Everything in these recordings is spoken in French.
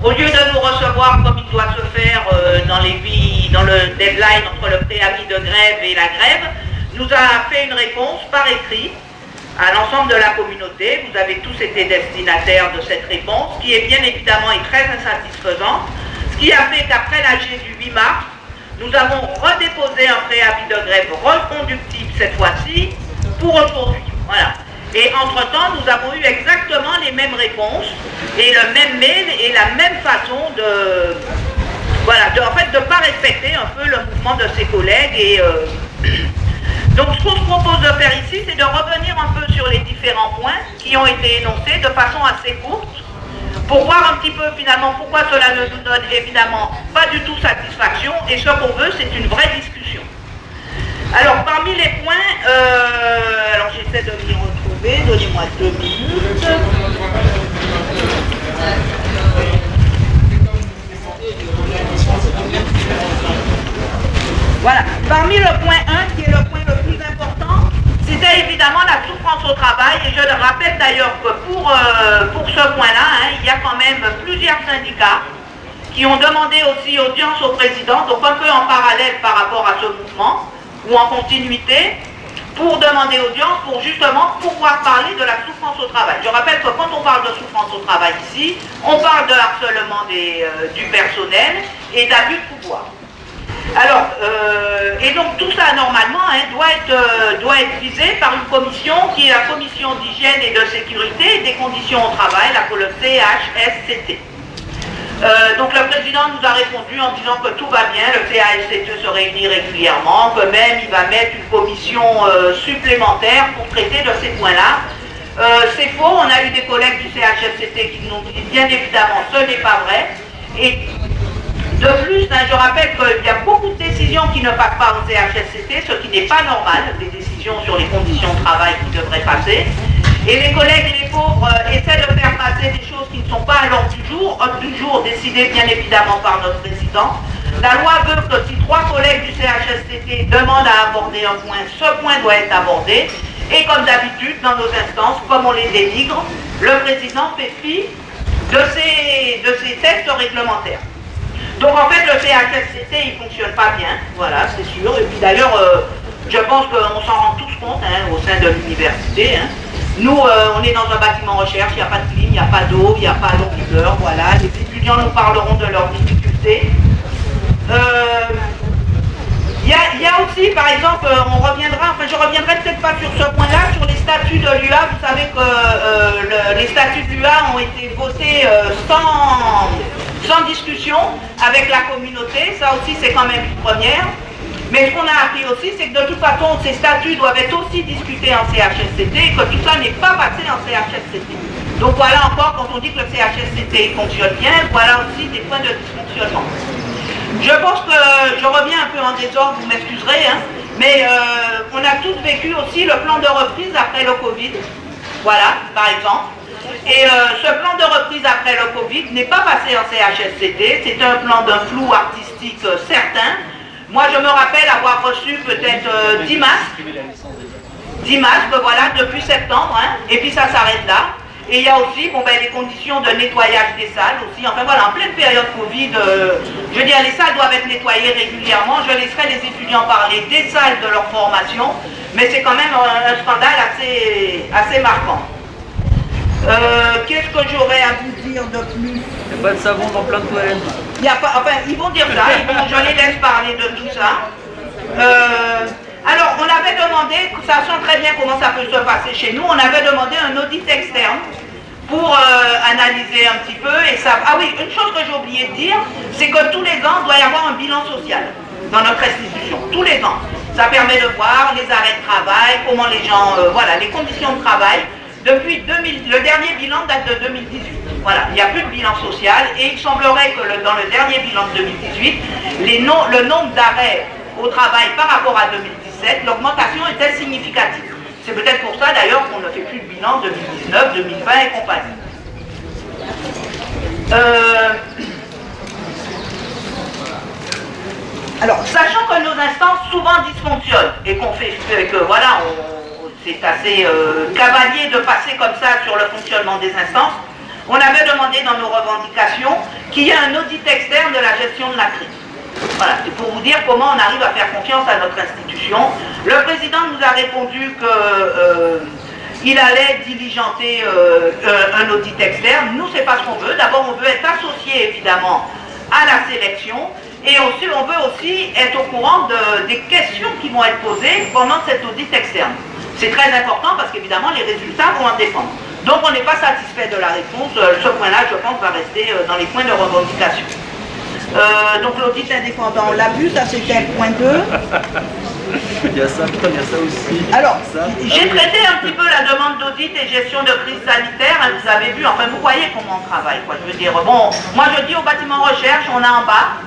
au lieu de nous recevoir comme il doit se faire dans le deadline entre le préavis de grève et la grève, nous a fait une réponse par écrit à l'ensemble de la communauté. Vous avez tous été destinataires de cette réponse, qui est bien évidemment et très insatisfaisante, ce qui a fait qu'après l'AG du 8 mars, nous avons redéposé un préavis de grève reconductible cette fois-ci pour aujourd'hui. Voilà. Et entre-temps, nous avons eu exactement les mêmes réponses et le même mail et la même façon de... Voilà, en fait, de ne pas respecter un peu le mouvement de ses collègues. Et donc, ce qu'on se propose de faire ici, c'est de revenir un peu sur les différents points qui ont été énoncés de façon assez courte, pour voir un petit peu finalement pourquoi cela ne nous donne évidemment pas du tout satisfaction, et ce qu'on veut, c'est une vraie discussion. Alors, parmi les points, alors j'essaie de m'y retrouver, donnez-moi 2 minutes. Voilà, parmi le point 1, qui est le point le plus important, c'était évidemment la souffrance au travail, et je le rappelle d'ailleurs que pour ce point-là, il y a quand même plusieurs syndicats qui ont demandé aussi audience au président, donc un peu en parallèle par rapport à ce mouvement, ou en continuité, pour demander audience, pour justement pouvoir parler de la souffrance au travail. Je rappelle que quand on parle de souffrance au travail ici, on parle de harcèlement du personnel et d'abus de pouvoir. Alors, et donc tout ça normalement doit être visé par une commission qui est la commission d'hygiène et de sécurité et des conditions au travail, le CHSCT. Donc le président nous a répondu en disant que tout va bien, le CHSCT se réunit régulièrement, que même il va mettre une commission supplémentaire pour traiter de ces points-là. C'est faux, on a eu des collègues du CHSCT qui nous ont dit bien évidemment ce n'est pas vrai. Et de plus, je rappelle qu'il y a beaucoup de décisions qui ne passent pas au CHSCT, ce qui n'est pas normal, des décisions sur les conditions de travail qui devraient passer. Et les collègues et les pauvres essaient de faire passer des choses qui ne sont pas à l'ordre du jour décidées bien évidemment par notre président. La loi veut que si 3 collègues du CHSCT demandent à aborder un point, ce point doit être abordé. Et comme d'habitude, dans nos instances, comme on les dénigre, le président fait fi de ces textes réglementaires. Donc en fait, le CHSCT, il ne fonctionne pas bien, voilà, c'est sûr. Et puis d'ailleurs, je pense qu'on s'en rend tous compte au sein de l'université. Nous, on est dans un bâtiment recherche, il n'y a pas de clim, il n'y a pas d'eau, il n'y a pas d'ombrisseur, voilà. Les étudiants nous parleront de leurs difficultés. Il y a aussi, par exemple, je reviendrai peut-être pas sur ce point-là, sur les statuts de l'UA. Vous savez que les statuts de l'UA ont été votés sans discussion avec la communauté. Ça aussi, c'est quand même une première. Mais ce qu'on a appris aussi, c'est que de toute façon, ces statuts doivent être aussi discutés en CHSCT et que tout ça n'est pas passé en CHSCT. Donc voilà encore, quand on dit que le CHSCT fonctionne bien, voilà aussi des points de dysfonctionnement. Je pense que je reviens un peu en désordre, vous m'excuserez, mais on a tous vécu aussi le plan de reprise après le Covid, voilà, par exemple. Et ce plan de reprise après le Covid n'est pas passé en CHSCT, c'est un plan d'un flou artistique certain. Moi, je me rappelle avoir reçu peut-être 10 masques. 10 masques, voilà, depuis septembre, et puis ça s'arrête là. Et il y a aussi les conditions de nettoyage des salles aussi. Enfin voilà, en pleine période Covid, je veux dire, les salles doivent être nettoyées régulièrement. Je laisserai les étudiants parler des salles de leur formation, mais c'est quand même un scandale assez marquant. Qu'est-ce que j'aurais à vous dire de plus? Il n'y a pas de savon dans plein de toilettes. Il y a pas, enfin, ils vont dire ça, je les laisse parler de tout ça. Alors, on avait demandé, sachant très bien comment ça peut se passer chez nous, on avait demandé un audit externe pour analyser un petit peu. Et ça, ah oui, une chose que j'ai oublié de dire, c'est que tous les ans, il doit y avoir un bilan social dans notre institution, tous les ans. Ça permet de voir les arrêts de travail, comment les gens, voilà, les conditions de travail. Depuis le dernier bilan date de 2018. Voilà, il n'y a plus de bilan social et il semblerait que dans le dernier bilan de 2018, le nombre d'arrêts au travail par rapport à 2017, l'augmentation était significative. C'est peut-être pour ça d'ailleurs qu'on ne fait plus de bilan 2019, 2020 et compagnie. Alors, sachant que nos instances souvent dysfonctionnent et qu'on fait que voilà, c'est assez cavalier de passer comme ça sur le fonctionnement des instances, on avait demandé dans nos revendications qu'il y ait un audit externe de la gestion de la crise. Voilà, c'est pour vous dire comment on arrive à faire confiance à notre institution. Le président nous a répondu qu'il allait diligenter un audit externe. Nous, c'est pas ce qu'on veut. D'abord, on veut être associé, évidemment, à la sélection. Et aussi, on veut aussi être au courant des questions qui vont être posées pendant cet audit externe. C'est très important parce qu'évidemment, les résultats vont en dépendre. Donc, on n'est pas satisfait de la réponse. Ce point-là, je pense, va rester dans les points de revendication. Donc l'audit indépendant, on l'a vu, ça c'était un point 2. Il y a ça, putain, il y a ça aussi. Alors, j'ai traité un petit peu la demande d'audit et gestion de crise sanitaire, hein, vous avez vu, enfin vous voyez comment on travaille, quoi. Je veux dire, bon, moi je dis au bâtiment recherche, on a en bas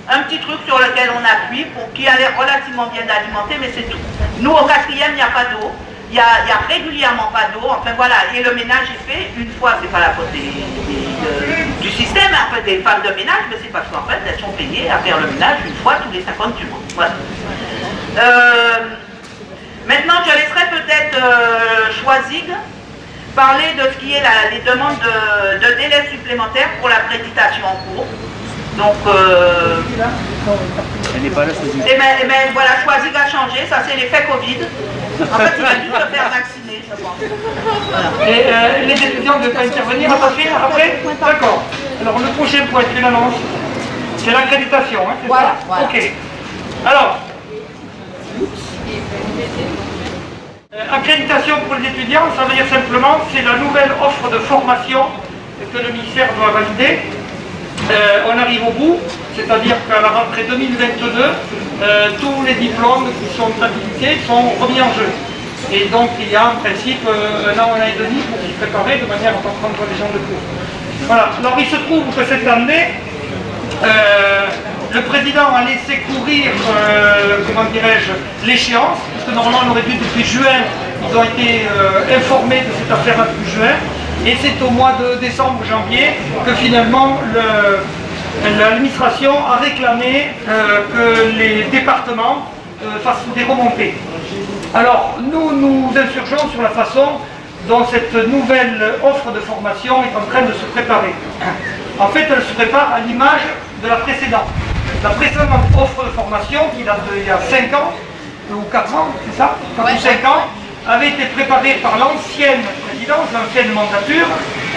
un petit truc sur lequel on appuie pour qui a l'air relativement bien alimenté, mais c'est tout. Nous au 4e, il n'y a pas d'eau. Il n'y a régulièrement pas d'eau, enfin voilà, et le ménage est fait une fois, c'est pas la faute du système, en fait, des femmes de ménage, mais c'est parce qu'en fait, elles sont payées à faire le ménage une fois tous les 58 mois. Voilà. Maintenant, je laisserai peut-être Choisig parler de ce qui est les demandes de délai supplémentaire pour l'accréditation en cours. Donc, elle n'est pas là, et bien voilà, Choisig a changé, ça c'est l'effet Covid. En fait, il a dû se faire vacciner, je pense. Voilà. Et les étudiants ne veulent pas intervenir après? D'accord. Alors le prochain point, tu l'annonces, c'est l'accréditation, hein, c'est ça? Voilà. Ok. Alors, accréditation pour les étudiants, ça veut dire simplement, c'est la nouvelle offre de formation que le ministère doit valider. On arrive au bout, c'est-à-dire qu'à la rentrée 2022, tous les diplômes qui sont habilités sont remis en jeu. Et donc il y a en principe un an et demi pour s'y préparer de manière à pas prendre les gens de cours. Voilà, alors il se trouve que cette année, le président a laissé courir, comment dirais-je, l'échéance, parce que normalement on aurait dû depuis juin, ils ont été informés de cette affaire depuis juin. Et c'est au mois de décembre, janvier, que finalement l'administration a réclamé que les départements fassent des remontées. Alors, nous nous insurgeons sur la façon dont cette nouvelle offre de formation est en train de se préparer. En fait, elle se prépare à l'image de la précédente. La précédente offre de formation, qui date d'il y a 5 ans, ou 4 ans, c'est ça? 4 ou 5 ans, avait été préparée par l'ancienne présidence, l'ancienne mandature.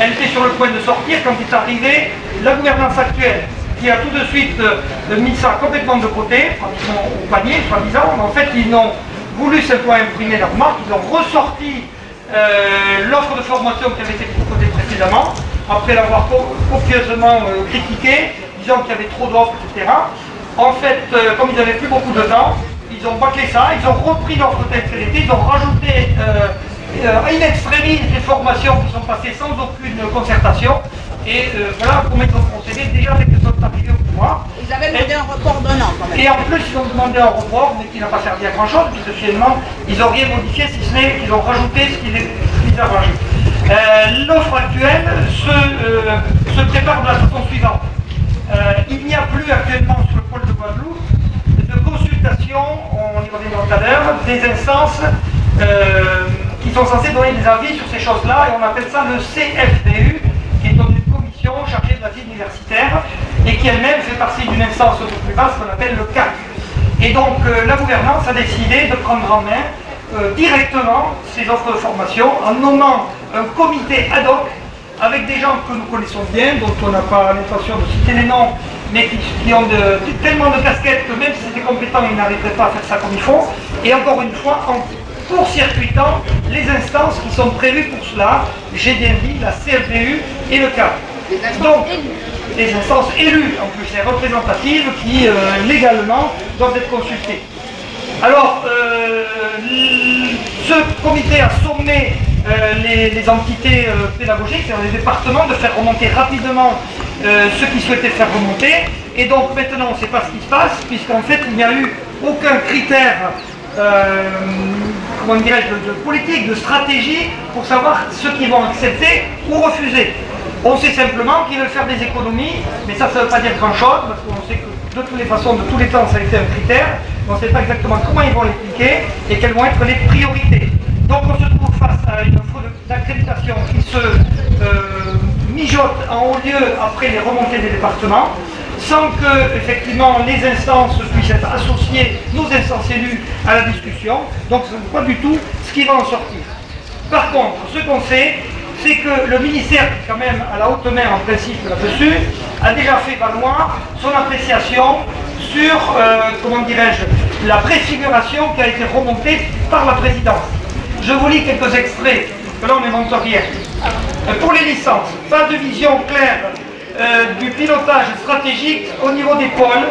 Elle était sur le point de sortir quand est arrivée la gouvernance actuelle, qui a tout de suite mis ça complètement de côté, pratiquement au panier, soi-disant. En fait, ils n'ont voulu simplement imprimer leur marque, ils ont ressorti l'offre de formation qui avait été proposée précédemment, après l'avoir copieusement critiquée, disant qu'il y avait trop d'offres, etc. En fait, comme ils n'avaient plus beaucoup de temps, ils ont bâclé ça, ils ont repris l'offre telle qu'elle était, ils ont rajouté in extremis des formations qui sont passées sans aucune concertation. Et voilà comment ils ont procédé déjà avec les autres arrivés au pouvoir. Ils avaient demandé un report d'un an quand même. Et en plus, ils ont demandé un report, mais qui n'a pas servi à grand chose, puisque finalement, ils n'ont rien modifié, si ce n'est qu'ils ont rajouté ce qu'ils ont rajouté. L'offre actuelle se prépare de la façon suivante. Il n'y a plus actuellement sur le pôle de Guadeloupe de consultation, on y reviendra tout à l'heure, des instances qui sont censées donner des avis sur ces choses-là, et on appelle ça le CFDU, qui est une commission chargée de la vie universitaire, et qui elle-même fait partie d'une instance beaucoup plus basse qu'on appelle le CAC. Et donc la gouvernance a décidé de prendre en main directement ces offres de formation en nommant un comité ad hoc avec des gens que nous connaissons bien, dont on n'a pas l'intention de citer les noms, mais qui ont tellement de casquettes que même si c'était compétent, ils n'arriveraient pas à faire ça comme il faut. Et encore une fois, en court-circuitant les instances qui sont prévues pour cela, j'ai bien dit la CFDU et le CAP. Donc, les instances élues, en plus, les représentatives qui, légalement, doivent être consultées. Alors, ce comité a sommé les entités pédagogiques, c'est-à-dire les départements, de faire remonter rapidement ceux qui souhaitaient faire remonter. Et donc maintenant, on ne sait pas ce qui se passe, puisqu'en fait, il n'y a eu aucun critère comment dirais-je, de politique, de stratégie, pour savoir ceux qui vont accepter ou refuser. On sait simplement qu'ils veulent faire des économies, mais ça ne veut pas dire grand-chose, parce qu'on sait que de toutes les façons, de tous les temps, ça a été un critère, mais on ne sait pas exactement comment ils vont l'appliquer et quelles vont être les priorités. Donc on se trouve face à une offre d'accréditation qui se mijote en haut lieu après les remontées des départements, sans que, effectivement, les instances puissent être associées, nos instances élues, à la discussion. Donc, ce n'est pas du tout ce qui va en sortir. Par contre, ce qu'on sait, c'est que le ministère, qui est quand même à la haute main en principe là-dessus, a déjà fait valoir son appréciation sur, comment dirais-je, la préfiguration qui a été remontée par la présidence. Je vous lis quelques extraits, que là on n'invente rien. Pour les licences, pas de vision claire du pilotage stratégique au niveau des pôles,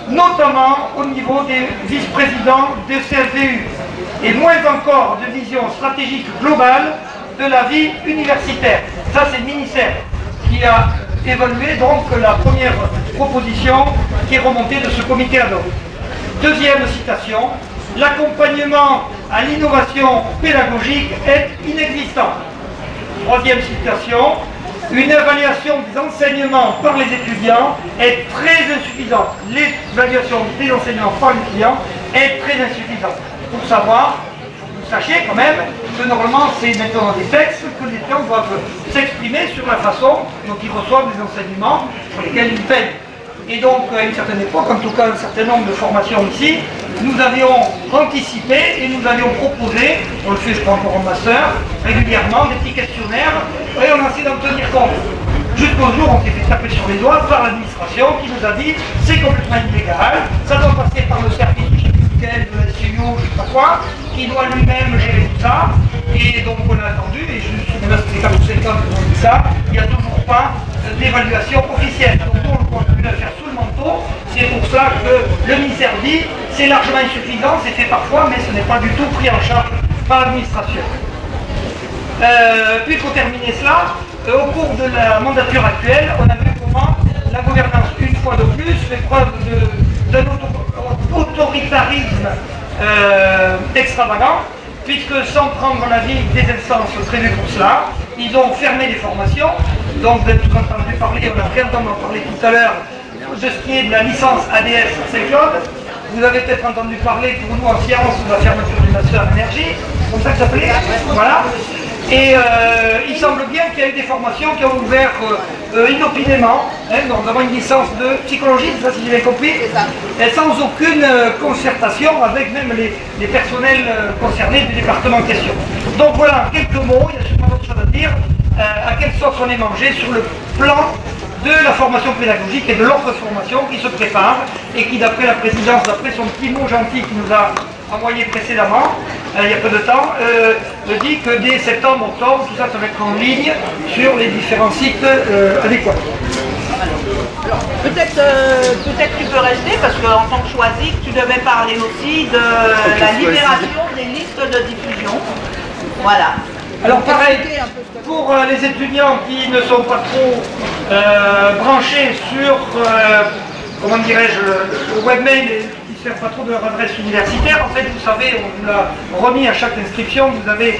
notamment au niveau des vice-présidents de CFVU, et moins encore de vision stratégique globale de la vie universitaire. Ça, c'est le ministère qui a évalué donc la première proposition qui est remontée de ce comité ad hoc. Deuxième citation, l'accompagnement à l'innovation pédagogique est inexistant. Troisième citation, une évaluation des enseignements par les étudiants est très insuffisante. L'évaluation des enseignements par les étudiants est très insuffisante. Pour savoir, vous sachez quand même que normalement c'est maintenant dans des textes que les étudiants doivent s'exprimer sur la façon dont ils reçoivent les enseignements pour lesquels ils payent. Et donc, à une certaine époque, en tout cas un certain nombre de formations ici, nous avions anticipé et nous avions proposé, on le fait je crois encore en master, régulièrement des petits questionnaires, et on a essayé d'en tenir compte. Jusqu'au jour où on s'est fait taper sur les doigts par l'administration qui nous a dit c'est complètement illégal, ça doit passer par le service du chef de la SCU, je sais pas quoi, qui doit lui-même gérer tout ça. Et donc on a attendu, et je suis même c'était 4 ou 5 ans que on dit ça, il n'y a toujours pas d'évaluation officielle. Donc on continue à faire sous le manteau, c'est pour ça que le ministère dit c'est largement insuffisant, c'est fait parfois, mais ce n'est pas du tout pris en charge par l'administration. Puis pour terminer cela, au cours de la mandature actuelle, on a vu comment la gouvernance, une fois de plus, fait preuve d'un autoritarisme extravagant, puisque sans prendre l'avis des instances prévues pour cela, ils ont fermé les formations. Donc vous avez tout entendu parler, on a bien entendu en parler tout à l'heure, de ce qui est de la licence ADS Saint-Claude. Vous avez peut-être entendu parler pour nous en sciences de la fermeture du master énergie, c'est comme ça que ça s'appelait. Voilà. Et il semble bien qu'il y a eu des formations qui ont ouvert inopinément. Donc nous avons une licence de psychologie, c'est ça si j'ai bien compris, et sans aucune concertation avec même les personnels concernés du département en question. Donc voilà, quelques mots, il y a sûrement d'autres choses à dire, à quelle sauce on est mangé sur le plan de la formation pédagogique et de l'autre formation qui se prépare et qui d'après la présidence, d'après son petit mot gentil qui nous a envoyé précédemment, il y a peu de temps, dit que dès septembre, octobre, tout ça, ça va être en ligne sur les différents sites adéquats. Alors, peut-être tu peux rester, parce qu'en tant que choisi, tu devais parler aussi de la libération des listes de diffusion. Voilà. Alors pareil, pour les étudiants qui ne sont pas trop branchés sur, comment dirais-je, le webmail, qui ne servent pas trop de leur adresse universitaire, en fait vous savez, on vous l'a remis à chaque inscription, vous avez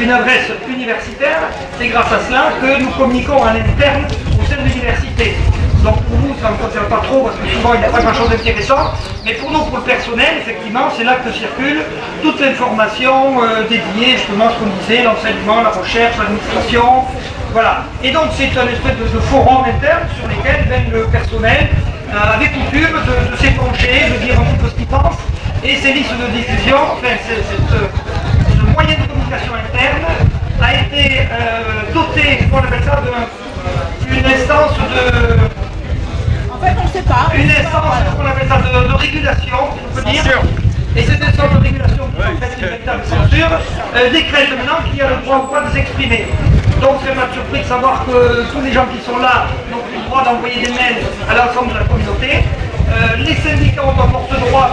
une adresse universitaire, c'est grâce à cela que nous communiquons à l'interne au sein de l'université. Donc pour nous, ça ne concerne pas trop parce que souvent il n'y a pas grand-chose d'intéressant, mais pour nous, pour le personnel, effectivement, c'est là que circule toute l'information dédiée justement à ce qu'on disait, l'enseignement, la recherche, l'administration, voilà. Et donc c'est un espèce de forum interne sur lesquels le personnel avait coutume de s'épancher, de dire un petit peu ce qu'il pense, et ces listes de diffusion, enfin ce moyen de communication interne a été doté, on appelle ça, d'une instance de... En fait, on ne sait pas. Une instance, on appelle ça de régulation, on peut dire. Et cette instance de régulation, qui en fait une véritable censure, décrète maintenant qu'il y a le droit ou pas de s'exprimer. Donc c'est m'a surpris de savoir que tous les gens qui sont là n'ont plus le droit d'envoyer des mails à l'ensemble de la communauté. Les syndicats ont encore ce droit,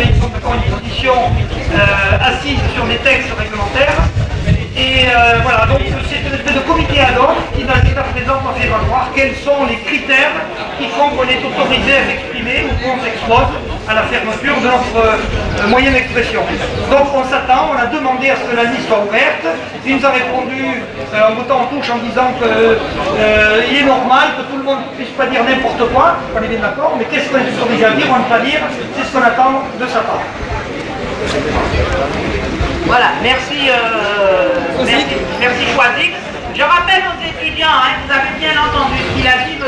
ils sont encore une position assise sur des textes réglementaires. Et voilà, donc c'est une espèce de comité ad hoc qui dans l'état présent va faire valoir quels sont les critères qui font qu'on est autorisé à s'exprimer ou qu'on s'expose à la fermeture de notre moyen d'expression. Donc on s'attend, on a demandé à ce que la liste soit ouverte, il nous a répondu en boutant en touche en disant qu'il est normal que tout le monde ne puisse pas dire n'importe quoi, on est bien d'accord, mais qu'est-ce qu'on est autorisé à dire ou à ne pas dire, c'est ce qu'on attend de sa part. Voilà, merci Choisix. Je rappelle aux étudiants, vous avez bien entendu ce qu'il a dit, M.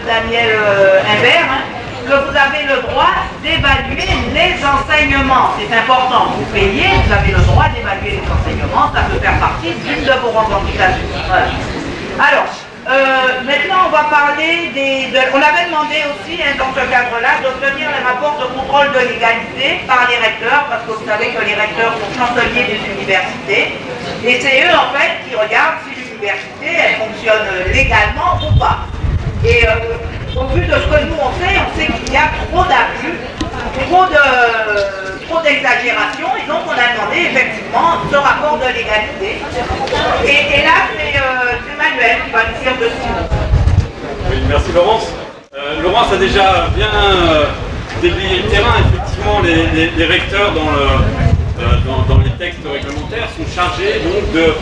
Daniel Imbert, que vous avez le droit d'évaluer les enseignements. C'est important, vous payez, vous avez le droit d'évaluer les enseignements, ça peut faire partie d'une de vos revendications. Voilà. Alors, maintenant on va parler on avait demandé aussi, dans ce cadre-là, d'obtenir les rapports de contrôle de légalité par les recteurs, parce que vous savez que les recteurs sont chanceliers des universités, et c'est eux en fait qui regardent si l'université elle fonctionne légalement ou pas. Et au vu de ce que nous on sait qu'il y a trop d'abus, trop d'exagération, et donc on a demandé effectivement ce rapport de légalité. Et là, c'est Manuel qui va nous dire dessus. Oui, merci Laurence. Laurence a déjà bien déblayé le terrain. Effectivement, les recteurs dans les textes réglementaires sont chargés donc de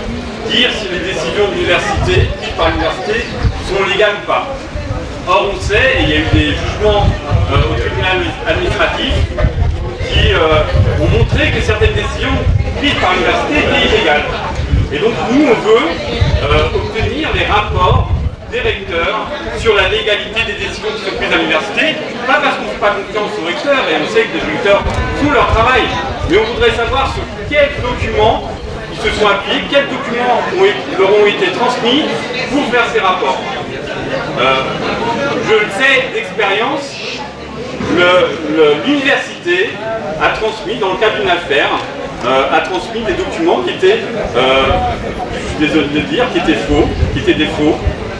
dire si les décisions de l'université, prises par l'université, sont légales ou pas. Or, on sait, et il y a eu des jugements au tribunal administratif qui ont montré que certaines décisions prises par l'université étaient illégales. Et donc, nous, on veut obtenir les rapports des recteurs sur la légalité des décisions qui sont prises à l'université, pas parce qu'on ne fait pas confiance aux recteurs, et on sait que les recteurs font leur travail, mais on voudrait savoir sur quels documents ils se sont appuyés, quels documents leur ont été transmis pour faire ces rapports. Je le sais d'expérience, l'université a transmis, dans le cadre d'une affaire, a transmis des documents qui étaient, je suis désolé de le dire, qui étaient faux, qui étaient des faux.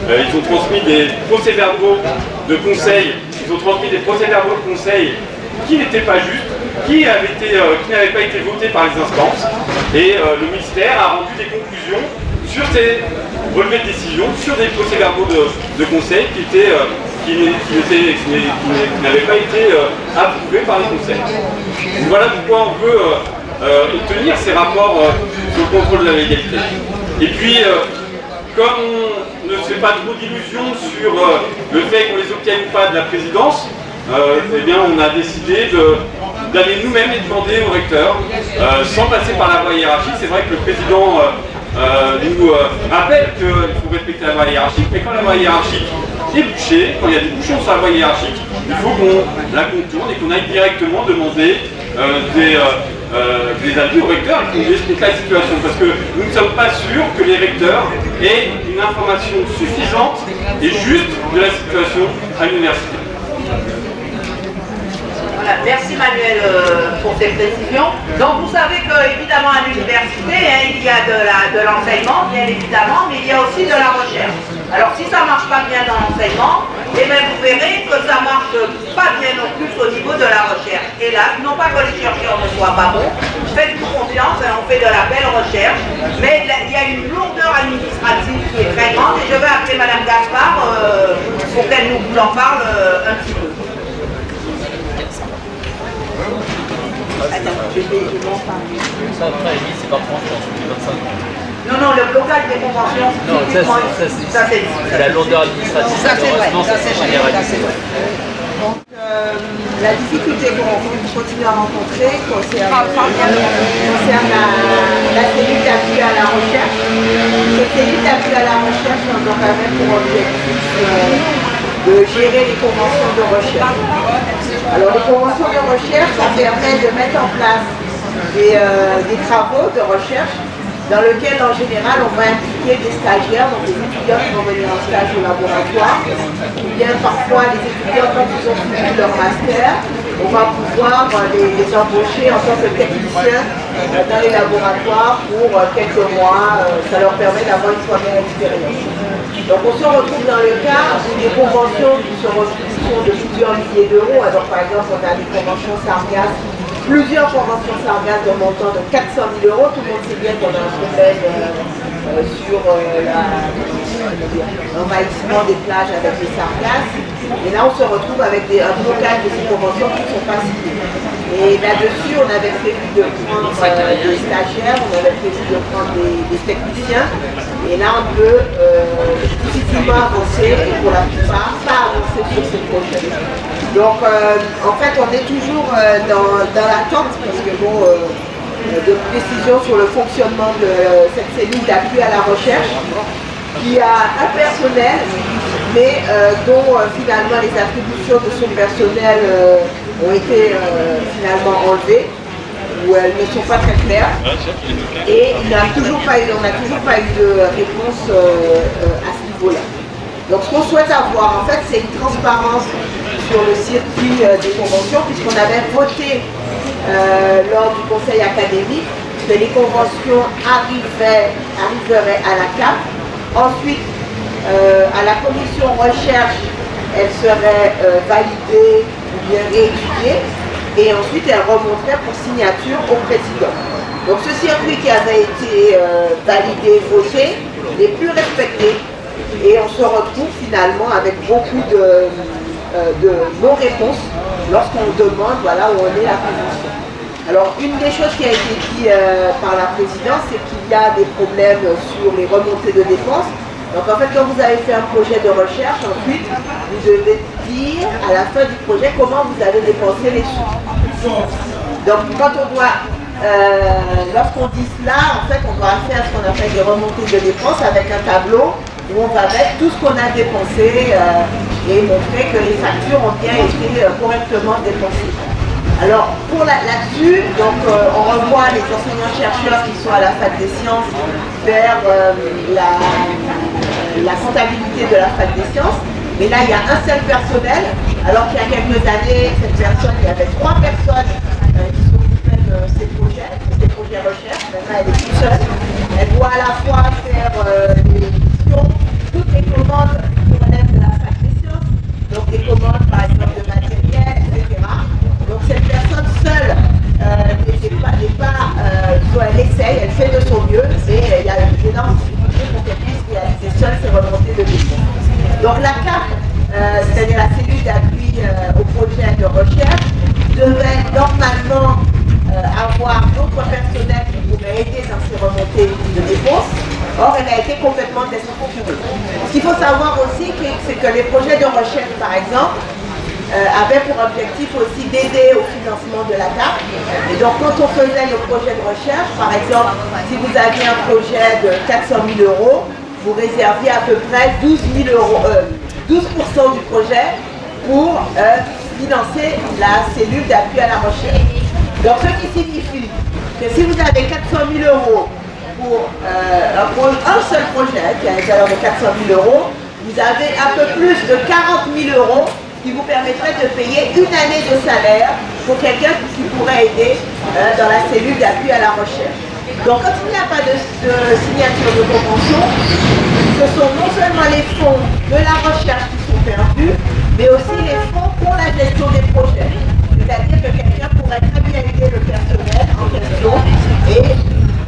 Ils ont transmis des procès-verbaux de conseil, qui n'étaient pas justes, qui n'avaient pas été votés par les instances. Et le ministère a rendu des conclusions sur ces relevés de décision, sur des procès-verbaux de conseil qui n'avaient pas été approuvés par les conseils. Donc voilà pourquoi on veut obtenir ces rapports sur le contrôle de la légalité. Et puis, comme on ne se fait pas trop d'illusions sur le fait qu'on les obtienne ou pas de la présidence, eh bien on a décidé d'aller nous-mêmes les demander au recteur, sans passer par la voie hiérarchique. C'est vrai que le président nous rappelle qu'il faut respecter la voie hiérarchique, mais quand la voie hiérarchique est bouchée, quand il y a des bouchons sur la voie hiérarchique, il faut qu'on la contourne et qu'on aille directement demander des avis au recteur et qu'on lui explique la situation, parce que nous ne sommes pas sûrs que les recteurs aient une information suffisante et juste de la situation à l'université. Voilà, merci Manuel pour ces précisions. Donc vous savez qu'évidemment à l'université, il y a de l'enseignement, bien évidemment, mais il y a aussi de la recherche. Alors si ça ne marche pas bien dans l'enseignement, eh bien vous verrez que ça ne marche pas bien non plus au niveau de la recherche. Et là, non pas que les chercheurs ne soient pas bons, faites-nous confiance, on fait de la belle recherche, mais il y a une lourdeur administrative qui est très grande, et je vais appeler Madame Gaspard pour qu'elle nous en parle un petit peu. Attends, je vais m'en parler. Ça, après, c'est pas franc, c'est 25 ans. Non, le blocage des conventions, non, ça c'est la lourdeur administrative. Ça c'est vrai, ça c'est généralisé. Donc la difficulté qu'on continue à rencontrer concerne la cellule d'appui à la recherche. Cette cellule d'appui à la recherche a donc quand même pour objectif de gérer les conventions de recherche. Alors les conventions de recherche, ça permet de mettre en place des travaux de recherche dans lequel en général on va impliquer des stagiaires, donc des étudiants qui vont venir en stage au laboratoire, ou bien parfois les étudiants quand ils ont fini leur master, on va pouvoir les embaucher en tant que techniciens dans les laboratoires pour quelques mois, ça leur permet d'avoir une première expérience. Donc on se retrouve dans le cas où des conventions qui sont de plusieurs milliers d'euros, alors par exemple on a des conventions Sargas, plusieurs conventions Sargas d'un montant de 400 000 €. Tout le monde sait bien qu'on a un problème sur l'envahissement des plages avec les Sargas. Et là, on se retrouve avec un blocage de ces conventions qui ne sont pas signées. Et là-dessus, on avait prévu de prendre des stagiaires, on avait prévu de prendre des techniciens. Et là, on peut difficilement avancer, et pour la plupart, pas avancer sur ces projets. Donc, en fait, on est toujours dans l'attente, parce que bon, de précision sur le fonctionnement de cette cellule d'appui à la recherche. qui a un personnel, mais dont finalement les attributions de son personnel ont été finalement enlevées, où elles ne sont pas très claires. Et on n'a toujours pas eu de réponse à ce niveau-là. Donc ce qu'on souhaite avoir, en fait, c'est une transparence sur le circuit des conventions, puisqu'on avait voté lors du conseil académique que les conventions arriveraient à la CAP. Ensuite, à la commission recherche, elles seraient validées ou bien réétudiées, et ensuite elles remonteraient pour signature au président. Donc ce circuit qui avait été validé, voté, n'est plus respecté, et on se retrouve finalement avec beaucoup de non-réponses lorsqu'on demande voilà, où en est la convention. Alors, une des choses qui a été dit par la présidence, c'est qu'il y a des problèmes sur les remontées de dépenses. Donc, en fait, quand vous avez fait un projet de recherche, ensuite, vous devez dire à la fin du projet comment vous avez dépensé les sous. Donc, quand on doit, lorsqu'on dit cela, en fait, on doit faire ce qu'on appelle des remontées de dépenses avec un tableau où on va mettre tout ce qu'on a dépensé et montrer que les factures ont bien été correctement dépensées. Alors, pour là-dessus, donc on revoit les enseignants-chercheurs qui sont à la fac des sciences vers la comptabilité de la fac des sciences. Mais là, il y a un seul personnel, alors qu'il y a quelques années, cette personne, il y avait 3 personnes qui s'occupaient de ces projets recherche. Maintenant, elle est toute seule. Elle doit à la fois faire les missions, toutes les commandes qui relèvent de la fac des sciences, donc des commandes, par exemple, de matériel, etc. Donc cette personne seule elle essaye, elle fait de son mieux, mais il y a une énorme difficulté pour qu'elle puisse réaliser seule ses remontées de dépenses. Donc la CAP, c'est-à-dire la cellule d'appui au projet de recherche, devait normalement avoir d'autres personnels qui pourraient aider dans ces remontées de dépenses. Or, elle a été complètement déstructurée. Ce qu'il faut savoir aussi, c'est que les projets de recherche, par exemple, avait pour objectif aussi d'aider au financement de la CAP. Et donc quand on faisait le projet de recherche, par exemple, si vous aviez un projet de 400 000 €, vous réserviez à peu près 12% du projet pour financer la cellule d'appui à la recherche. Donc ce qui signifie que si vous avez 400 000 € pour un seul projet, qui a une valeur de 400 000 €, vous avez un peu plus de 40 000 € qui vous permettrait de payer une année de salaire pour quelqu'un qui pourrait aider dans la cellule d'appui à la recherche. Donc quand il n'y a pas de signature de convention, ce sont non seulement les fonds de la recherche qui sont perdus, mais aussi les fonds pour la gestion des projets. C'est-à-dire que quelqu'un pourrait très bien aider le personnel en question, et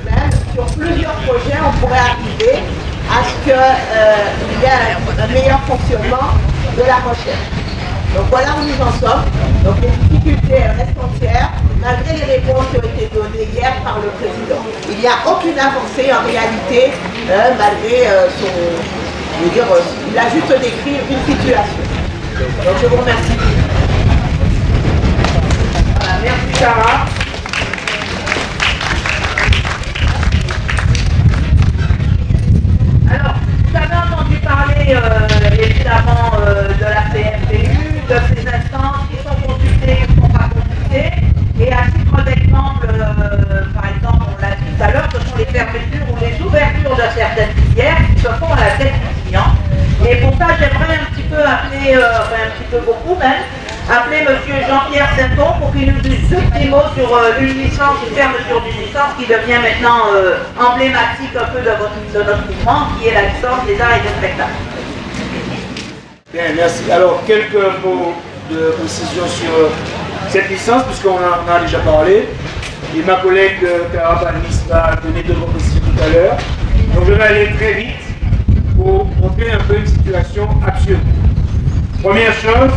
même sur plusieurs projets, on pourrait arriver à ce qu'il y ait un meilleur fonctionnement de la recherche. Donc voilà où nous en sommes. Donc les difficultés restent entières, malgré les réponses qui ont été données hier par le président. Il n'y a aucune avancée en réalité, malgré son... Je veux dire, il a juste décrit une situation. Donc je vous remercie. Voilà, merci Sarah. Alors, vous avez entendu parler évidemment de la CFPU, de ces instances qui sont consultées ou ne sont pas consultées. Et à titre d'exemple, par exemple, on l'a dit tout à l'heure, ce sont les fermetures ou les ouvertures de certaines filières qui se font à la tête du client. Et pour ça, j'aimerais un petit peu appeler, un petit peu beaucoup même, appeler M. Jean-Pierre Sainton pour qu'il nous dise deux petits mots sur une licence, une fermeture d'une licence qui devient maintenant emblématique un peu de notre mouvement, qui est la licence des arts et des spectacles. Bien, merci. Alors, quelques mots de précision sur cette licence, puisqu'on en a déjà parlé. Et ma collègue Clara Panis va donner d'autres précisions tout à l'heure. Donc, je vais aller très vite pour montrer un peu une situation absurde. Première chose,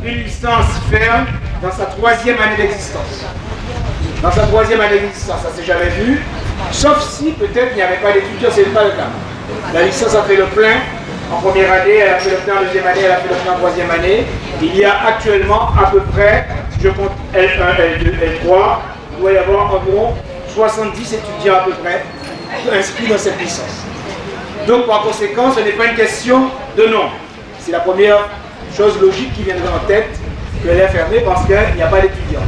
une licence ferme dans sa 3e année d'existence. Dans sa 3e année d'existence, ça s'est jamais vu. Sauf si peut-être il n'y avait pas d'étudiants, ce n'est pas le cas. La licence a fait le plein. En première année, elle a fait le plein en 2e année, elle a fait le plein en 3e année. Il y a actuellement à peu près, je compte L1, L2, L3, il doit y avoir environ 70 étudiants à peu près inscrits dans cette licence. Donc par conséquent, ce n'est pas une question de nom. C'est la première chose logique qui viendrait en tête, qu'elle est fermée parce qu'il n'y a pas d'étudiants.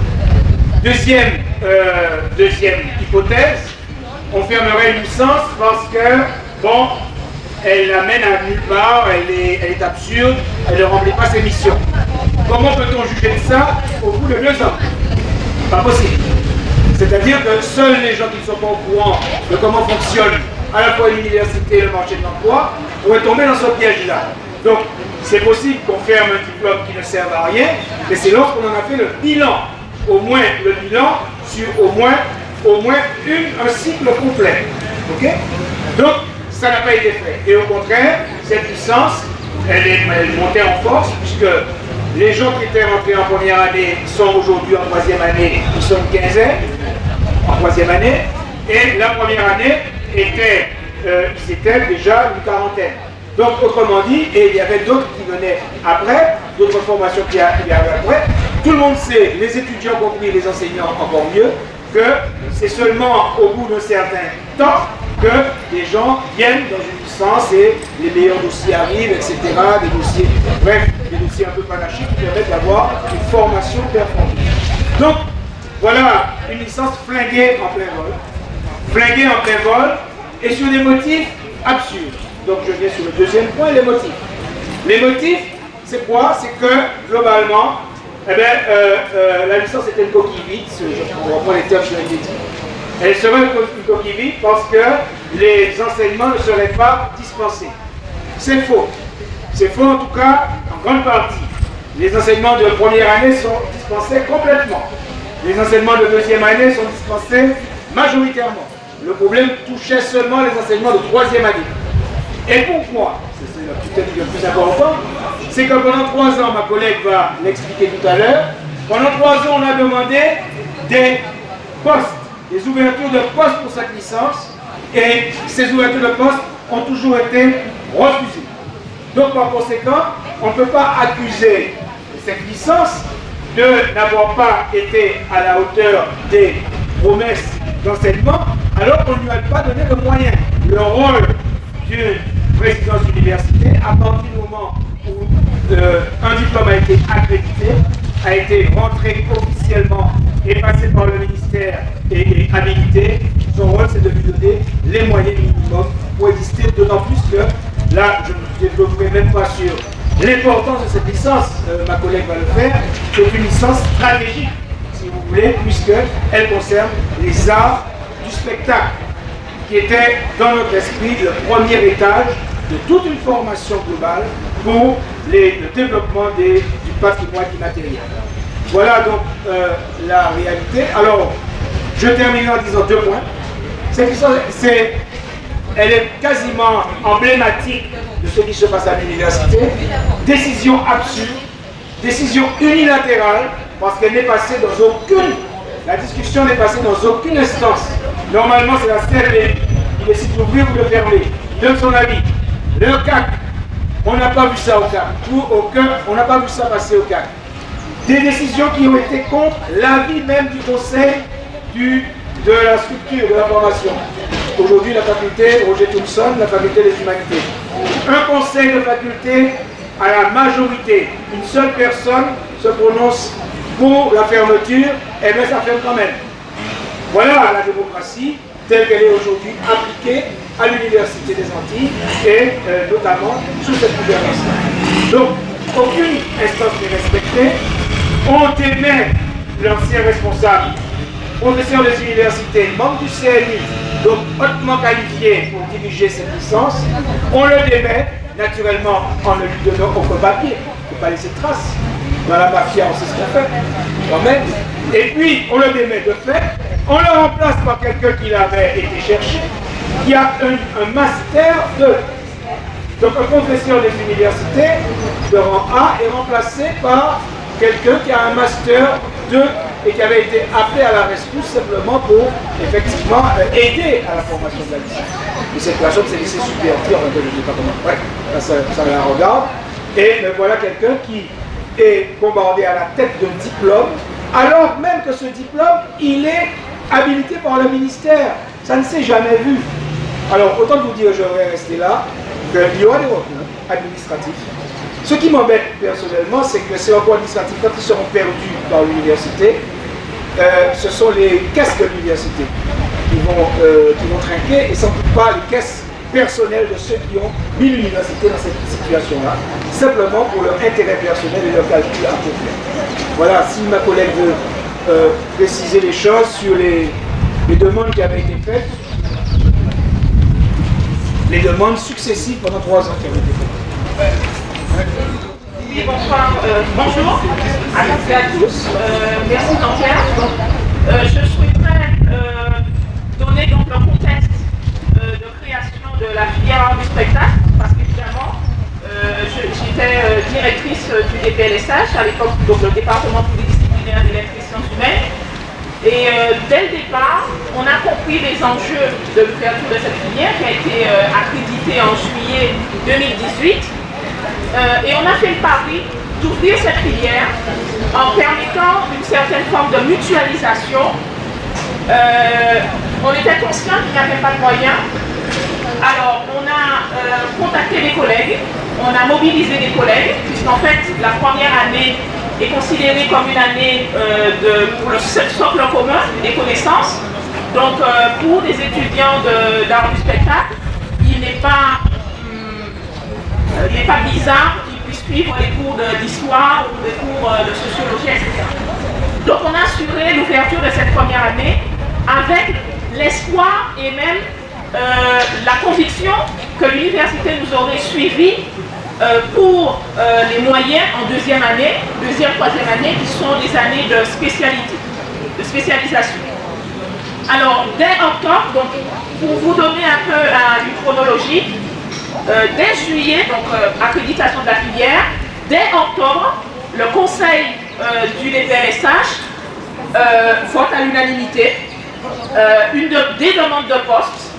Deuxième hypothèse, on fermerait une licence parce que, bon, elle l'amène à nulle part, elle est absurde, elle ne remplit pas ses missions. Comment peut-on juger de ça au bout de 2 ans? Pas possible. C'est-à-dire que seuls les gens qui ne sont pas au courant de comment fonctionne à la fois l'université et le marché de l'emploi pourraient tomber dans ce piège-là. Donc, c'est possible qu'on ferme un diplôme qui ne sert à rien, mais c'est lorsqu'on en a fait le bilan. Au moins le bilan sur au moins un cycle complet. Ok? Donc, ça n'a pas été fait. Et au contraire, cette licence, elle est montée en force, puisque les gens qui étaient rentrés en première année sont aujourd'hui en 3e année, ils sont une quinzaine en 3e année, et la première année était, ils étaient déjà une quarantaine. Donc, autrement dit, et il y avait d'autres qui venaient après, d'autres formations qui arrivaient après. Tout le monde sait, les étudiants compris, les enseignants encore mieux, que c'est seulement au bout d'un certain temps que les gens viennent dans une licence et les meilleurs dossiers arrivent, etc. Des dossiers, bref, des dossiers un peu panachiques qui permettent d'avoir une formation performante. Donc, voilà une licence flinguée en plein vol. Flinguée en plein vol et sur des motifs absurdes. Donc je viens sur le deuxième point, les motifs. Les motifs, c'est quoi? C'est que, globalement, eh bien, la licence était une coquille vide, je reprends les termes juridiques. Elle serait une coquille vide parce que les enseignements ne seraient pas dispensés. C'est faux. C'est faux en tout cas en grande partie. Les enseignements de première année sont dispensés complètement. Les enseignements de deuxième année sont dispensés majoritairement. Le problème touchait seulement les enseignements de troisième année. Et pourquoi? C'est la petite le plus important. C'est que pendant 3 ans, ma collègue va l'expliquer tout à l'heure, pendant 3 ans, on a demandé des postes, des ouvertures de postes pour cette licence, et ces ouvertures de postes ont toujours été refusées. Donc par conséquent, on ne peut pas accuser cette licence de n'avoir pas été à la hauteur des promesses d'enseignement, alors qu'on ne lui a pas donné de moyens. Le rôle d'une présidence d'université, à partir du moment où un diplôme a été accrédité, a été rentré officiellement et passé par le ministère et habilité, son rôle c'est de lui donner les moyens minimums pour exister, d'autant plus que là je ne développerai même pas sur l'importance de cette licence, ma collègue va le faire, c'est une licence stratégique si vous voulez, puisqu'elle concerne les arts du spectacle, qui était dans notre esprit le premier étage de toute une formation globale pour le développement du patrimoine immatériel. Voilà donc la réalité. Alors, je termine en disant 2 points. Cette licence, elle est quasiment emblématique de ce qui se passe à l'université. Décision absurde, décision unilatérale, parce qu'elle n'est passée dans aucune, la discussion n'est passée dans aucune instance. Normalement, c'est la CRB qui décide d'ouvrir ou de fermer. Il donne son avis. Le CAC, on n'a pas vu ça au CAC. On n'a pas vu ça passer au CAC. Des décisions qui ont été contre l'avis même du conseil de la structure de la formation. Aujourd'hui, la faculté Roger Thompson, la faculté des humanités. Un conseil de faculté à la majorité. Une seule personne se prononce pour la fermeture, et bien ça ferme quand même. Voilà la démocratie telle qu'elle est aujourd'hui appliquée à l'Université des Antilles et notamment sous cette gouvernance. Donc, aucune instance n'est respectée. On démet l'ancien responsable, professeur des universités, membre du CNU, donc hautement qualifié pour diriger cette licence. On le démet, naturellement, en ne lui donnant aucun papier. Il ne faut pas laisser de traces. Dans la mafia, on sait ce qu'on fait, quand même. Et puis, on le démet de fait. On le remplace par quelqu'un qui avait été cherché, qui a un master 2. Donc un professeur des universités de rang A est remplacé par quelqu'un qui a un master 2 et qui avait été appelé à la rescousse simplement pour effectivement aider à la formation de la licence. Et cette personne s'est laissée subvertir, je ne sais pas comment. Ouais, ça la regarde. Et ben, voilà quelqu'un qui est bombardé à la tête d'un diplôme, alors même que ce diplôme, il est habilité par le ministère. Ça ne s'est jamais vu. Alors, autant vous dire, je vais rester là, qu'il y aura des recours administratifs. Ce qui m'embête personnellement, c'est que ces recours administratifs, quand ils seront perdus par l'université, ce sont les caisses de l'université qui vont trinquer, et sans doute pas les caisses personnelles de ceux qui ont mis l'université dans cette situation-là, simplement pour leur intérêt personnel et leur calcul à peu près. Voilà, si ma collègue veut préciser les choses sur les demandes qui avaient été faites, les demandes successives pendant 3 ans qui avaient été faites. Oui, bonsoir, bonjour à toutes et à tous. Merci Jean-Pierre. Je souhaiterais donner donc le contexte de création de la filière art du spectacle, parce qu'évidemment, j'étais directrice du DPLSH à l'époque, donc le département pluridisciplinaire des lettres et sciences humaines. Et dès le départ, on a compris les enjeux de l'ouverture de cette filière qui a été accréditée en juillet 2018. Et on a fait le pari d'ouvrir cette filière en permettant une certaine forme de mutualisation. On était conscient qu'il n'y avait pas de moyens. Alors on a contacté des collègues, on a mobilisé des collègues, puisqu'en fait la première année est considérée comme une année pour le socle commun des connaissances. Donc pour des étudiants d'art du spectacle, il n'est pas bizarre qu'ils puissent suivre les cours d'histoire ou des cours de sociologie, etc. Donc on a assuré l'ouverture de cette première année avec l'espoir et même la conviction que l'université nous aurait suivis pour les moyens en deuxième année, deuxième, troisième année, qui sont des années de spécialité, de spécialisation. Alors dès octobre, donc, pour vous donner un peu une chronologie, dès juillet, donc accréditation de la filière, dès octobre, le conseil du DPLSH vote à l'unanimité des demandes de poste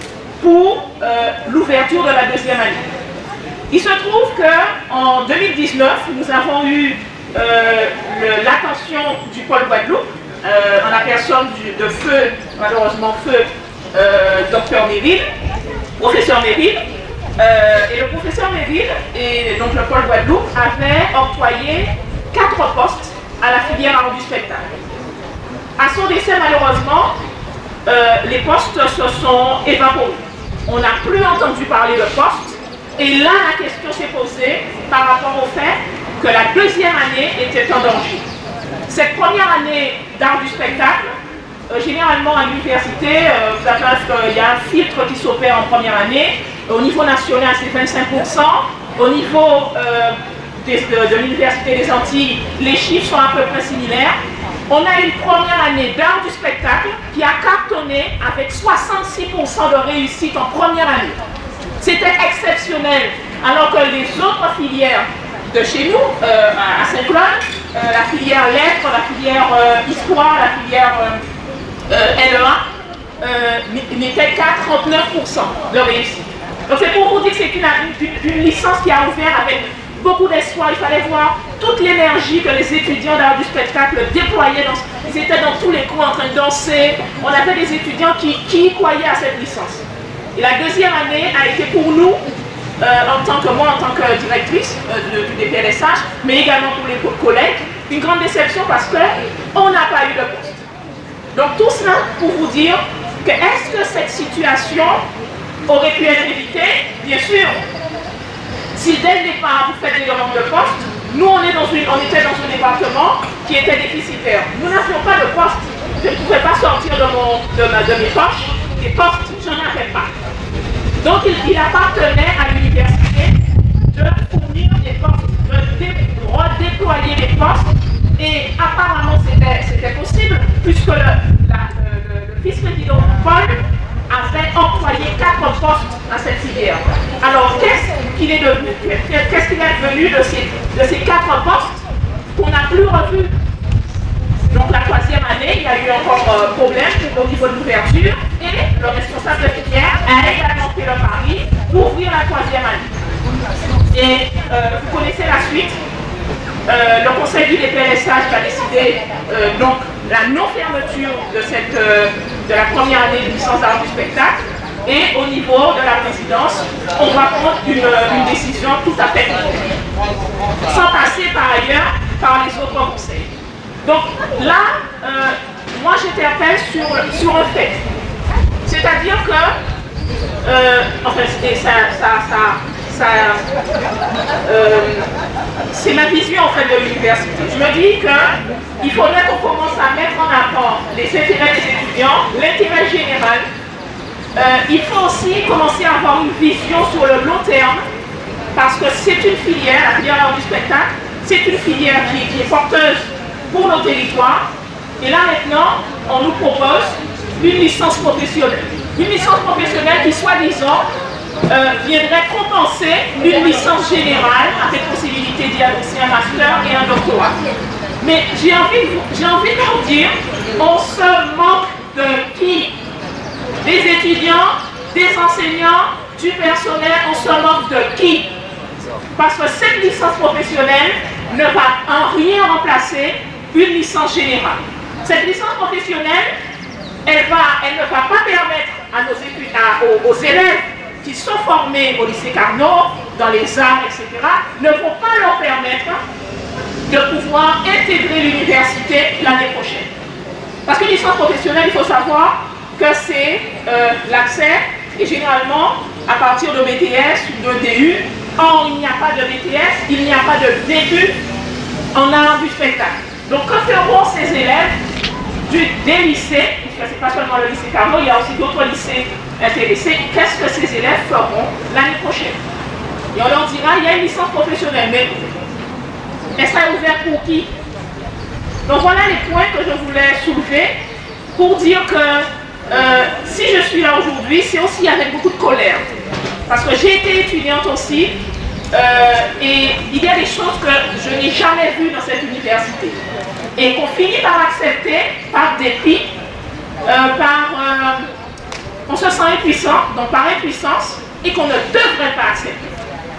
pour l'ouverture de la deuxième année. Il se trouve qu'en 2019, nous avons eu l'attention du pôle Guadeloupe, en la personne de feu, malheureusement feu, Dr Méville, professeur Méville. Et le professeur Méville et donc le pôle Guadeloupe avait octroyé 4 postes à la filière art du spectacle. À son décès, malheureusement, les postes se sont évaporés. On n'a plus entendu parler de postes. Et là, la question s'est posée par rapport au fait que la deuxième année était en danger. Cette première année d'art du spectacle, généralement à l'université, vous savez qu'il y a un filtre qui s'opère en première année. Au niveau national, c'est 25%. Au niveau de l'Université des Antilles, les chiffres sont à peu près similaires. On a une première année d'art du spectacle qui a cartonné avec 66% de réussite en première année. C'était exceptionnel, alors que les autres filières de chez nous, à Saint-Claude, la filière lettres, la filière histoire, la filière LEA, n'étaient qu'à 39% de réussite. Donc c'est pour vous dire que c'est une licence qui a ouvert avec beaucoup d'espoir. Il fallait voir toute l'énergie que les étudiants d'art du spectacle déployaient. Ils étaient dans tous les cours en train de danser. On avait des étudiants qui croyaient à cette licence. Et la deuxième année a été pour nous, en tant que directrice du DPLSH, mais également pour les collègues, une grande déception parce qu'on n'a pas eu de poste. Donc tout cela pour vous dire que est-ce que cette situation aurait pu être évitée? Bien sûr. Si dès le départ vous faites des demandes de poste, nous on était dans un département qui était déficitaire. Nous n'avions pas de poste. Je ne pouvais pas sortir de mes poches des postes, je n'en avais pas. Donc il appartenait à l'université de fournir des postes, de redéployer les postes, et apparemment c'était possible puisque le vice-président Paul avait octroyé 4 postes à cette filière. Alors qu'est-ce qu'il est devenu? Qu'est-ce qu'il est devenu de ces 4 postes qu'on n'a plus revus? Donc la troisième année, il y a eu encore problème au niveau de l'ouverture, et le responsable de filière a également fait le pari pour ouvrir la troisième année. Et vous connaissez la suite. Le conseil du DPLSH a décidé donc la non-fermeture de la première année de licence d'art du spectacle, Et au niveau de la présidence, on va prendre une décision tout à fait concrète, sans passer par ailleurs par les autres conseils. Donc là, moi j'interpelle sur un fait. C'est-à-dire que, en fait, c'est ma vision en fait de l'université. Je me dis qu'il faudrait qu'on commence à mettre en avant les intérêts des étudiants, l'intérêt général. Il faut aussi commencer à avoir une vision sur le long terme, parce que c'est une filière, la filière d'art du spectacle, c'est une filière qui est porteuse pour nos territoires. Et là maintenant, on nous propose une licence professionnelle. Une licence professionnelle qui, soi-disant, viendrait compenser une licence générale avec possibilité d'y adresser un master et un doctorat. Mais j'ai envie de vous dire, on se moque de qui? Des étudiants, des enseignants, du personnel, on se moque de qui? Parce que cette licence professionnelle ne va en rien remplacer une licence générale. Cette licence professionnelle, elle ne va pas permettre à nos étudiants, aux élèves qui sont formés au lycée Carnot, dans les arts, etc., ne vont pas leur permettre de pouvoir intégrer l'université l'année prochaine. Parce qu'une licence professionnelle, il faut savoir que c'est l'accès, et généralement, à partir de BTS ou de DU, or il n'y a pas de BTS, il n'y a pas de DU en art du spectacle. Donc, que feront ces élèves des lycées, puisque ce n'est pas seulement le lycée Carnot, il y a aussi d'autres lycées intéressés, qu'est-ce que ces élèves feront l'année prochaine? Et on leur dira, il y a une licence professionnelle, mais elle sera ouverte pour qui? Donc voilà les points que je voulais soulever pour dire que si je suis là aujourd'hui, c'est aussi avec beaucoup de colère. Parce que j'ai été étudiante aussi, et il y a des choses que je n'ai jamais vues dans cette université. Et qu'on finit par accepter par dépit, on se sent impuissant, donc par impuissance, et qu'on ne devrait pas accepter.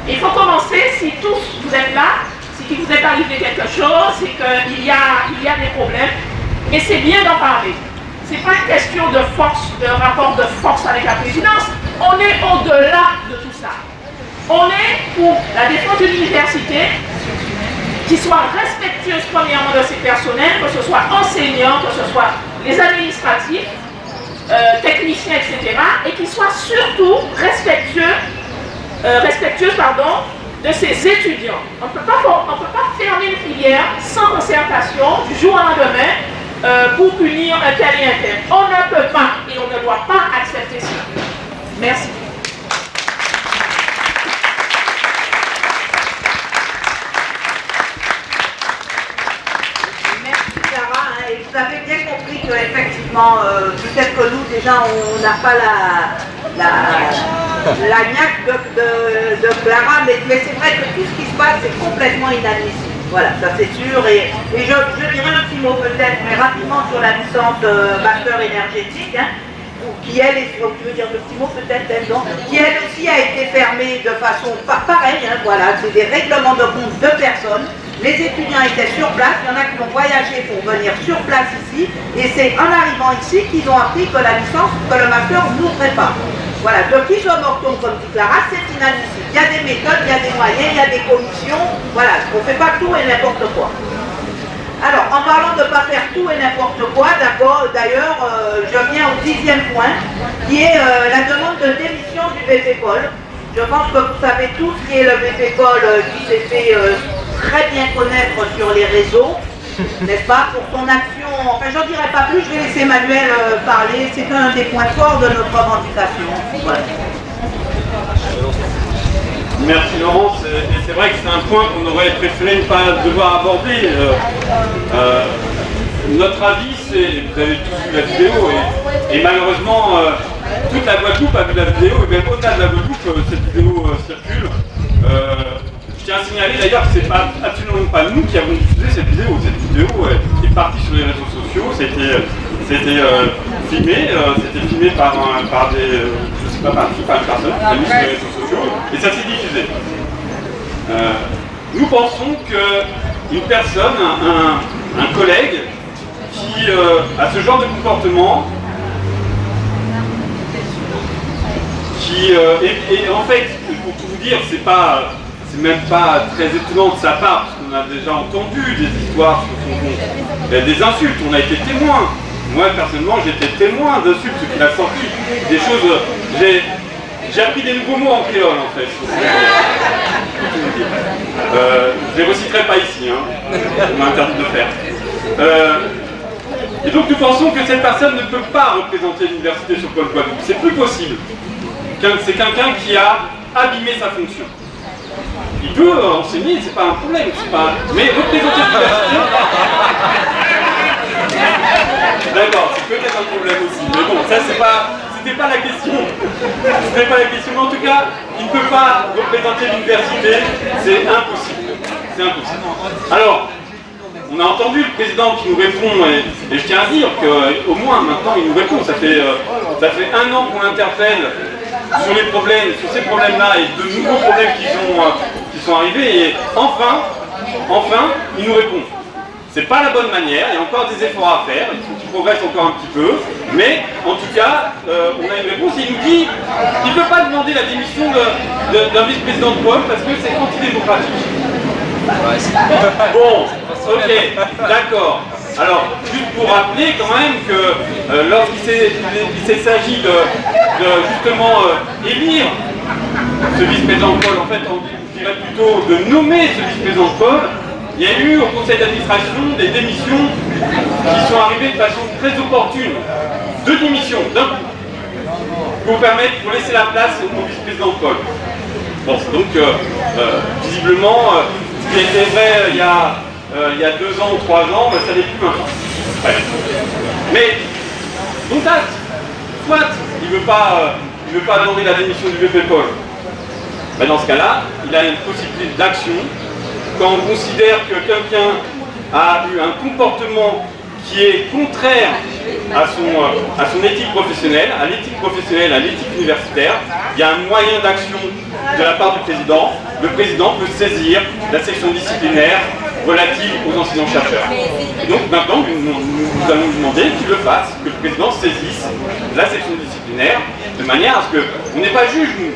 Il faut commencer, si tous vous êtes là, si vous est arrivé quelque chose, c'est qu'il y a des problèmes, et c'est bien d'en parler. Ce n'est pas une question de force, de rapport de force avec la présidence, on est au-delà de tout ça. On est pour la défense de l'université, qui soit respectueuse premièrement de ses personnels, que ce soit enseignants, que ce soit les administratifs, techniciens, etc., et qui soit surtout respectueuse de ses étudiants. On ne peut pas fermer une filière sans concertation du jour au lendemain pour punir un tel et un tel. On ne peut pas et on ne doit pas accepter cela. Merci. Vous avez bien compris qu'effectivement, peut-être que nous, déjà, on n'a pas la niaque de Clara, mais c'est vrai que tout ce qui se passe, c'est complètement inadmissible. Voilà, ça c'est sûr. Et je dirais un petit mot peut-être, mais rapidement sur la licence master énergétique, hein, qui elle est, tu veux dire le petit mot peut-être, qui elle aussi a été fermée de façon pareille, hein, voilà, c'est des règlements de compte de personnes. Les étudiants étaient sur place, il y en a qui ont voyagé pour venir sur place ici, et c'est en arrivant ici qu'ils ont appris que la licence, que le master n'ouvrait pas. Voilà, de qui je m'octombe comme dit Clara, c'est inadmissible. Il y a des méthodes, il y a des moyens, il y a des commissions, voilà, on ne fait pas tout et n'importe quoi. Alors, en parlant de ne pas faire tout et n'importe quoi, d'accord, d'ailleurs, je viens au 10e point, qui est la demande de démission du BPCOL. Je pense que vous savez tous qui est le BPCOL qui s'est fait très bien connaître sur les réseaux, n'est-ce pas, pour son action, enfin j'en dirai pas plus, je vais laisser Manuel parler, c'est un des points forts de notre revendication. Voilà. Merci Laurence, et c'est vrai que c'est un point qu'on aurait préféré ne pas devoir aborder. Notre avis, c'est, vous avez tous vu la vidéo, et malheureusement, toute la Guadeloupe a vu la vidéo, et même au-delà de la Guadeloupe, cette vidéo circule. Je tiens à signaler d'ailleurs que c'est absolument pas nous qui avons diffusé cette vidéo. Cette vidéo est partie sur les réseaux sociaux, c'était filmé par des, je sais pas par qui, par une personne qui l'a mis sur les réseaux sociaux, et ça s'est diffusé. Nous pensons qu'une personne, un collègue, qui a ce genre de comportement, et en fait, pour tout vous dire, c'est même pas très étonnant de sa part, parce qu'on a déjà entendu des histoires sur son compte. Il y a des insultes, on a été témoin. Moi, personnellement, j'étais témoin d'insultes qu'il a sorti. Des choses... J'ai appris des nouveaux mots en créole, en fait. Je les reciterai pas ici, hein. On m'a interdit de le faire. Et donc, nous pensons que cette personne ne peut pas représenter l'université sur Paul Poitou. C'est plus possible. C'est quelqu'un qui a abîmé sa fonction. Il peut enseigner, c'est pas un problème, mais représenter l'université... D'accord, c'est peut-être un problème aussi, mais bon, ça c'était pas la question. C'était pas la question, mais en tout cas, il ne peut pas représenter l'université, c'est impossible. C'est impossible. Alors, on a entendu le président qui nous répond, et je tiens à dire qu'au moins maintenant il nous répond. Ça fait 1 an qu'on l'interpelle sur les problèmes, sur ces problèmes-là et de nouveaux problèmes qui sont arrivés, et enfin, il nous répond. C'est pas la bonne manière, il y a encore des efforts à faire, il faut qu'il progresse encore un petit peu, mais en tout cas, on a une réponse. Il nous dit qu'il ne peut pas demander la démission d'un vice-président de Paul parce que c'est antidémocratique. Bon, ok, d'accord. Alors, juste pour rappeler quand même que lorsqu'il s'agit de justement élire ce vice-président de Paul, en fait, on dirait plutôt de nommer ce vice-président de Paul, il y a eu au conseil d'administration des démissions qui sont arrivées de façon très opportune. 2 démissions d'un coup, pour laisser la place au vice-président de Paul. Bon, donc visiblement, ce qui était vrai il y a 2 ans ou 3 ans, ben, ça n'est plus maintenant. Ouais. Mais, donc soit il ne veut pas demander la démission du VP Paul, ben, dans ce cas-là, il a une possibilité d'action. Quand on considère que quelqu'un a eu un comportement qui est contraire à son éthique professionnelle, à l'éthique universitaire, il y a un moyen d'action de la part du président. Le président peut saisir la section disciplinaire relative aux enseignants-chercheurs. Et donc maintenant, nous allons lui demander qu'il le fasse, que le président saisisse la section disciplinaire de manière à ce qu'on n'est pas juge, nous.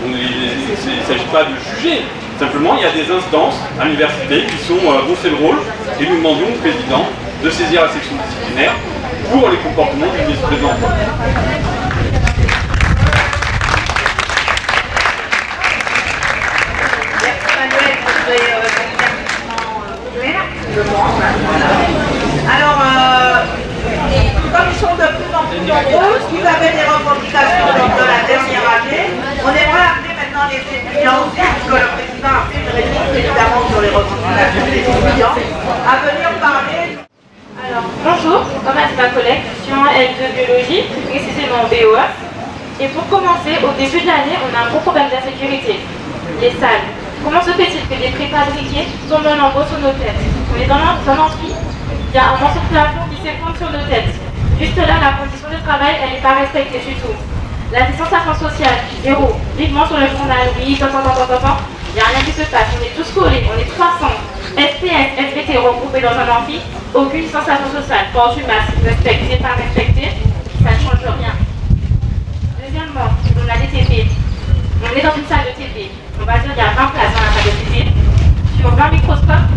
Il ne s'agit pas de juger. Simplement, il y a des instances à l'université qui sont dont c'est le rôle, et nous demandons au président de saisir la section disciplinaire pour les comportements du vice-président. Merci Manuel pour ces éclaircissements clairs, je pense. Alors, comme ils sont de plus en plus nombreux, vous avez des revendications lors de la dernière année, on aimerait appeler maintenant les étudiants aussi, puisque le président a fait une réponse évidemment sur les revendications des étudiants, à venir parler. Alors, bonjour, comme a dit ma collègue, je suis en L2 biologie, plus précisément en BOA. Et pour commencer, au début de l'année, on a un gros problème d'insécurité. Les salles. Comment se fait-il que des préfabriqués tombent en lambeaux sur nos têtes? On est dans l'amphi, il y a un morceau de plafond qui s'effondre sur nos têtes. Juste là, la condition de travail, elle n'est pas respectée du tout. La distanciation sociale, 0. Vivement sur le journal, oui, il n'y a rien qui se passe. On est tous collés, on est 300. SPS, SVT regroupés dans un amphi, aucune distanciation sociale. Port du masque, respecté, pas respecté, ça ne change rien. Deuxièmement, on a des TP. On est dans une salle de TP. On va dire qu'il y a 20 places dans la salle de TP. Sur 20 microscopes,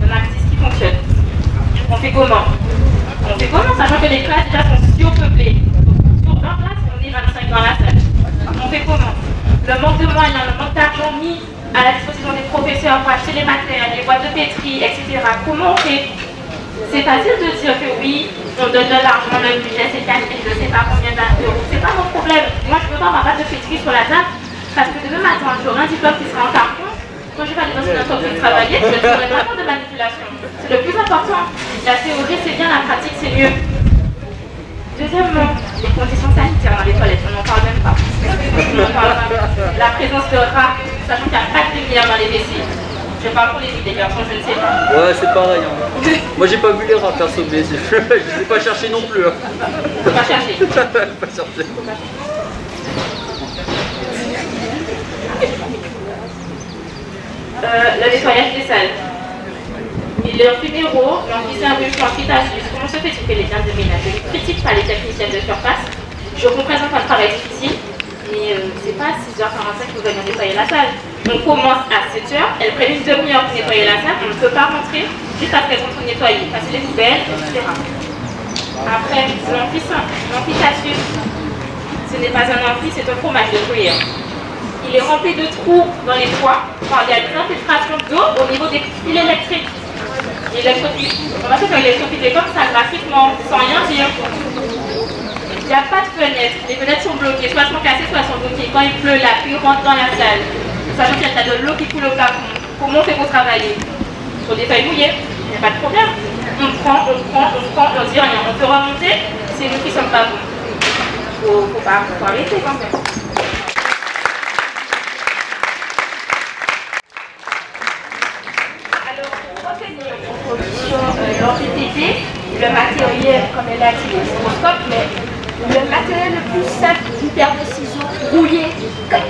il y en a 6 qui fonctionnent. On fait comment? Sachant que les classes déjà sont surpeuplées. Sur 20 places, on est 25 dans la salle. On fait comment? Le manque de moyens, le manque d'argent mis à la disposition des professeurs pour acheter les matériels, les boîtes de pétri, etc. Comment on fait? C'est facile de dire que oui, on donne de l'argent, le budget c'est 4 000, je ne sais pas combien d'euros. C'est pas mon problème. Moi je peux pas avoir ma boîte de pétri sur la table parce que demain matin j'aurai un diplôme qui sera en carton. Quand je vais aller dans une entreprise travailler, je ne ferai pas de manipulation. C'est le plus important. La théorie c'est bien, la pratique c'est mieux. Deuxièmement, les conditions sanitaires dans les toilettes, on n'en parle même pas. La présence de rats, sachant qu'il n'y a pas de lumière dans les WC. Je parle pour les filles, les garçons, je ne sais pas. Ouais, c'est pareil. Hein. Moi, j'ai pas vu les rats perso, mais je les ai pas cherchés non plus. Hein. Faut pas chercher. Pas chercher. Le nettoyage des salles. Leurs numéros, l'amphithéâtre, l'amphithéâtre, comment se fait-il que les biens de ménage ne critiquent pas les techniciens de surface? Je représente un travail difficile, mais pas à 6h45 pour venir nettoyer la salle. On commence à 7h, elles prennent une demi-heure pour nettoyer la salle, on ne peut pas rentrer juste après qu'elles ont nettoyé, passer les poubelles, etc. Après, l'amphi cassure. Ce n'est pas un amphi, c'est un fromage de gruyère. Il est rempli de trous dans les toits, quand il y a des infiltrations d'eau au niveau des fils électriques. On va faire que l'électricité comme ça, graphiquement, sans rien dire. Il n'y a pas de fenêtres. Les fenêtres sont bloquées, soit elles sont cassées, soit elles sont bloquées. Quand il pleut, la pluie rentre dans la salle. Sachant qu'il y a de l'eau qui coule au plafond. Comment on fait pour travailler? Sur des feuilles mouillées, il n'y a pas de problème. On prend, on dit rien. On peut remonter, c'est nous qui ne sommes pas bons. Faut arrêter quand même. Alors, pour retenir en condition l'antithété, le matériel, comme elle a dit, le microscope, mais le matériel le plus simple, une paire de ciseaux rouillés.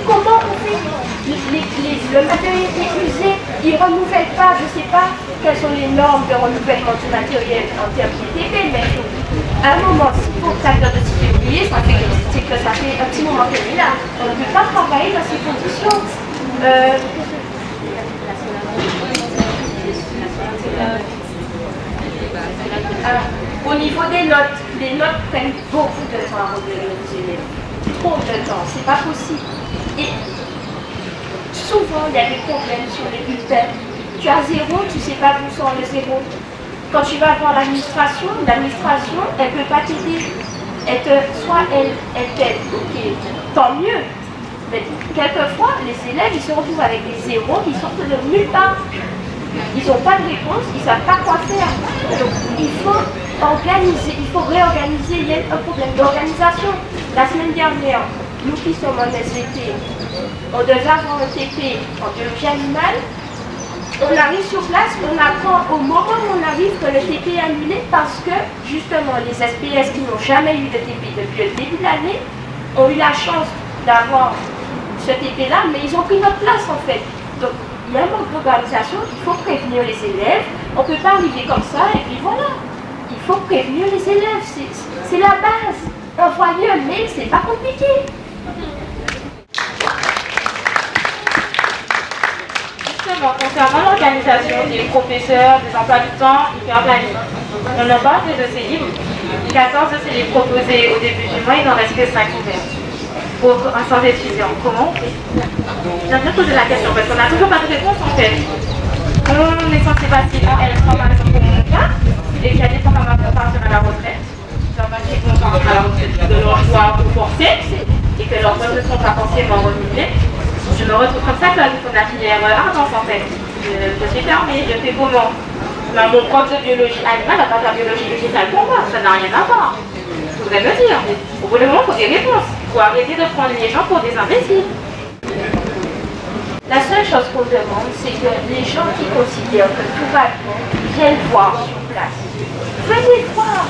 Comment on fait? Le matériel est usé, il ne renouvelle pas, je ne sais pas quelles sont les normes de renouvellement du matériel en termes d'ITP, mais à un moment, s'il faut que ça de février, ça fait que ça fait un petit moment qu'elle est là. On ne peut pas travailler dans ces conditions. Au niveau des notes, les notes prennent beaucoup de temps à relever les élèves. Trop de temps, c'est pas possible. Et souvent, il y a des problèmes sur les bulletins. Tu as 0, tu ne sais pas d'où sont les 0. Quand tu vas voir l'administration, elle ne peut pas t'aider. Soit elle t'aide, ok, tant mieux. Mais quelquefois, les élèves, ils se retrouvent avec des 0 qui sortent de nulle part. Ils n'ont pas de réponse, ils ne savent pas quoi faire. Donc, il faut organiser, il faut réorganiser. Il y a un problème d'organisation. La semaine dernière, nous qui sommes en SVT, on devait avoir un TP en biologie animale. On arrive sur place, on apprend au moment où on arrive que le TP est annulé parce que justement les SPS qui n'ont jamais eu de TP depuis le début de l'année ont eu la chance d'avoir ce TP là, mais ils ont pris notre place en fait. Donc il y a un manque d'organisation, il faut prévenir les élèves, on ne peut pas arriver comme ça et puis voilà. Il faut prévenir les élèves, c'est la base. Envoyer un mail, c'est pas compliqué. Concernant l'organisation des professeurs, des emplois du temps, hyperplanique, on a pas de dossiers libres. 14 dossiers libres proposés au début du mois, il n'en reste que 5 ouverts. Pour 100 étudiants, comment on fait? J'aime bien poser la question parce qu'on n'a toujours pas de réponse en fait. On est censé facilement être par exemple pour mon cas, les cadets sont pas partir à la retraite. Leurs papiers vont partir à la retraite de leur choix pour forcer et que leurs postes ne sont pas forcément renouvelés. Je me retrouve comme ça pour la filière ardence en fait. Je suis fermée, je fais comment? Mon prof de biologie animale n'a pas de biologie végétale pour moi, ça n'a rien à voir. Je voudrais me dire, au bout d'un moment, il faut des réponses. Il faut arrêter de prendre les gens pour des imbéciles. La seule chose qu'on demande, c'est que les gens qui considèrent que tout va bien viennent voir sur place. Venez voir,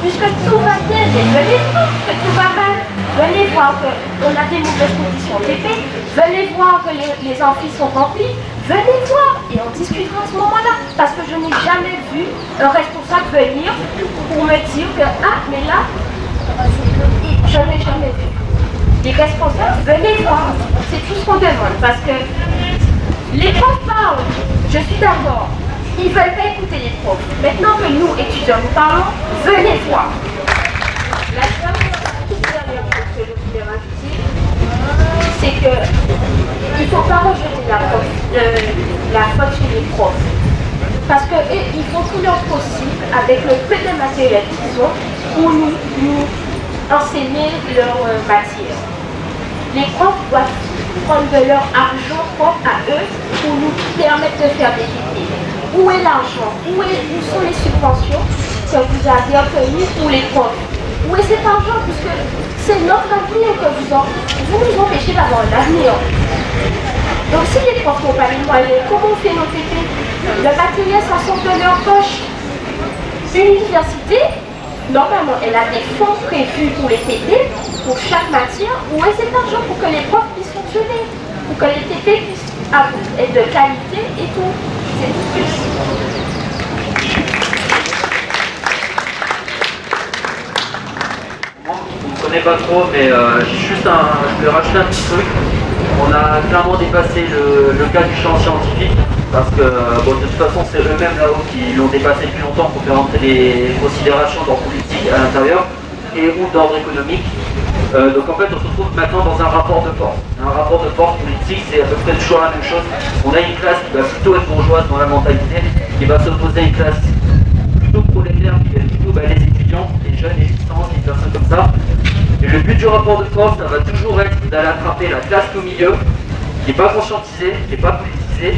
puisque tout va bien, venez voir que tout va mal. Venez voir qu'on a des mauvaises conditions TP, venez voir que les amphis sont remplis, venez voir et on discutera à ce moment-là. Parce que je n'ai jamais vu un responsable venir pour me dire que ah mais là, je n'ai jamais vu. Les responsables, venez voir, c'est tout ce qu'on demande parce que les profs parlent, je suis d'accord, ils ne veulent pas écouter les profs. Maintenant que nous, étudiants, nous parlons, venez voir. La toute dernière chose que je voulais rajouter, c'est qu'il ne faut pas rejeter la faute sur les profs. Parce qu'ils font tout leur possible avec le peu de matériel qu'ils ont pour nous enseigner leur matière. Les profs doivent prendre de leur argent propre à eux pour nous permettre de faire des TP. Où est l'argent? Où sont les subventions que vous avez obtenues pour les profs? Où est cet argent? Puisque c'est notre avenir que vous nous empêchez d'avoir un avenir. Donc si les profs n'ont pas les moyens, comment on fait nos TP? Le matériel, ça sort de leur poche. Une université, normalement, elle a des fonds prévus pour les TP, pour chaque matière. Où est cet argent pour que les profs puissent fonctionner? Pour que les TP puissent être de qualité et tout. C'est tout ce que je dis. connais pas trop, mais juste je vais rajouter un petit truc. On a clairement dépassé le cas du champ scientifique, parce que bon, de toute façon c'est eux-mêmes là-haut qui l'ont dépassé depuis longtemps pour faire entrer des considérations d'ordre politique à l'intérieur et ou d'ordre économique. Donc en fait on se retrouve maintenant dans un rapport de force. Un rapport de force politique, c'est à peu près toujours la même chose. On a une classe qui va plutôt être bourgeoise dans la mentalité, qui va s'opposer à une classe plutôt prolétaire, qui va être plutôt les étudiants, les jeunes, les licences, les personnes comme ça. Et le but du rapport de force, ça va toujours être d'aller attraper la classe au milieu, qui n'est pas conscientisée, qui n'est pas politisée,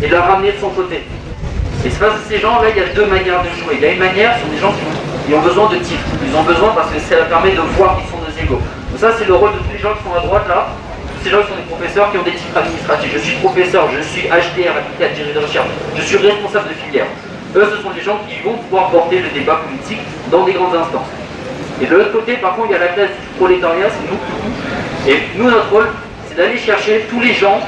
et de la ramener de son côté. Et face à ces gens-là, il y a deux manières de jouer. Il y a une manière, ce sont des gens qui ont besoin de titres. Ils ont besoin parce que ça permet de voir qu'ils sont nos égaux. Donc ça, c'est le rôle de tous les gens qui sont à droite là. Tous ces gens qui sont des professeurs qui ont des titres administratifs. Je suis professeur, je suis HDR, appliqué à dirigé de recherche. Je suis responsable de filière. Eux, ce sont des gens qui vont pouvoir porter le débat politique dans des grandes instances. Et de l'autre côté, par contre, il y a la classe du prolétariat, c'est nous. Et nous, notre rôle, c'est d'aller chercher tous les gens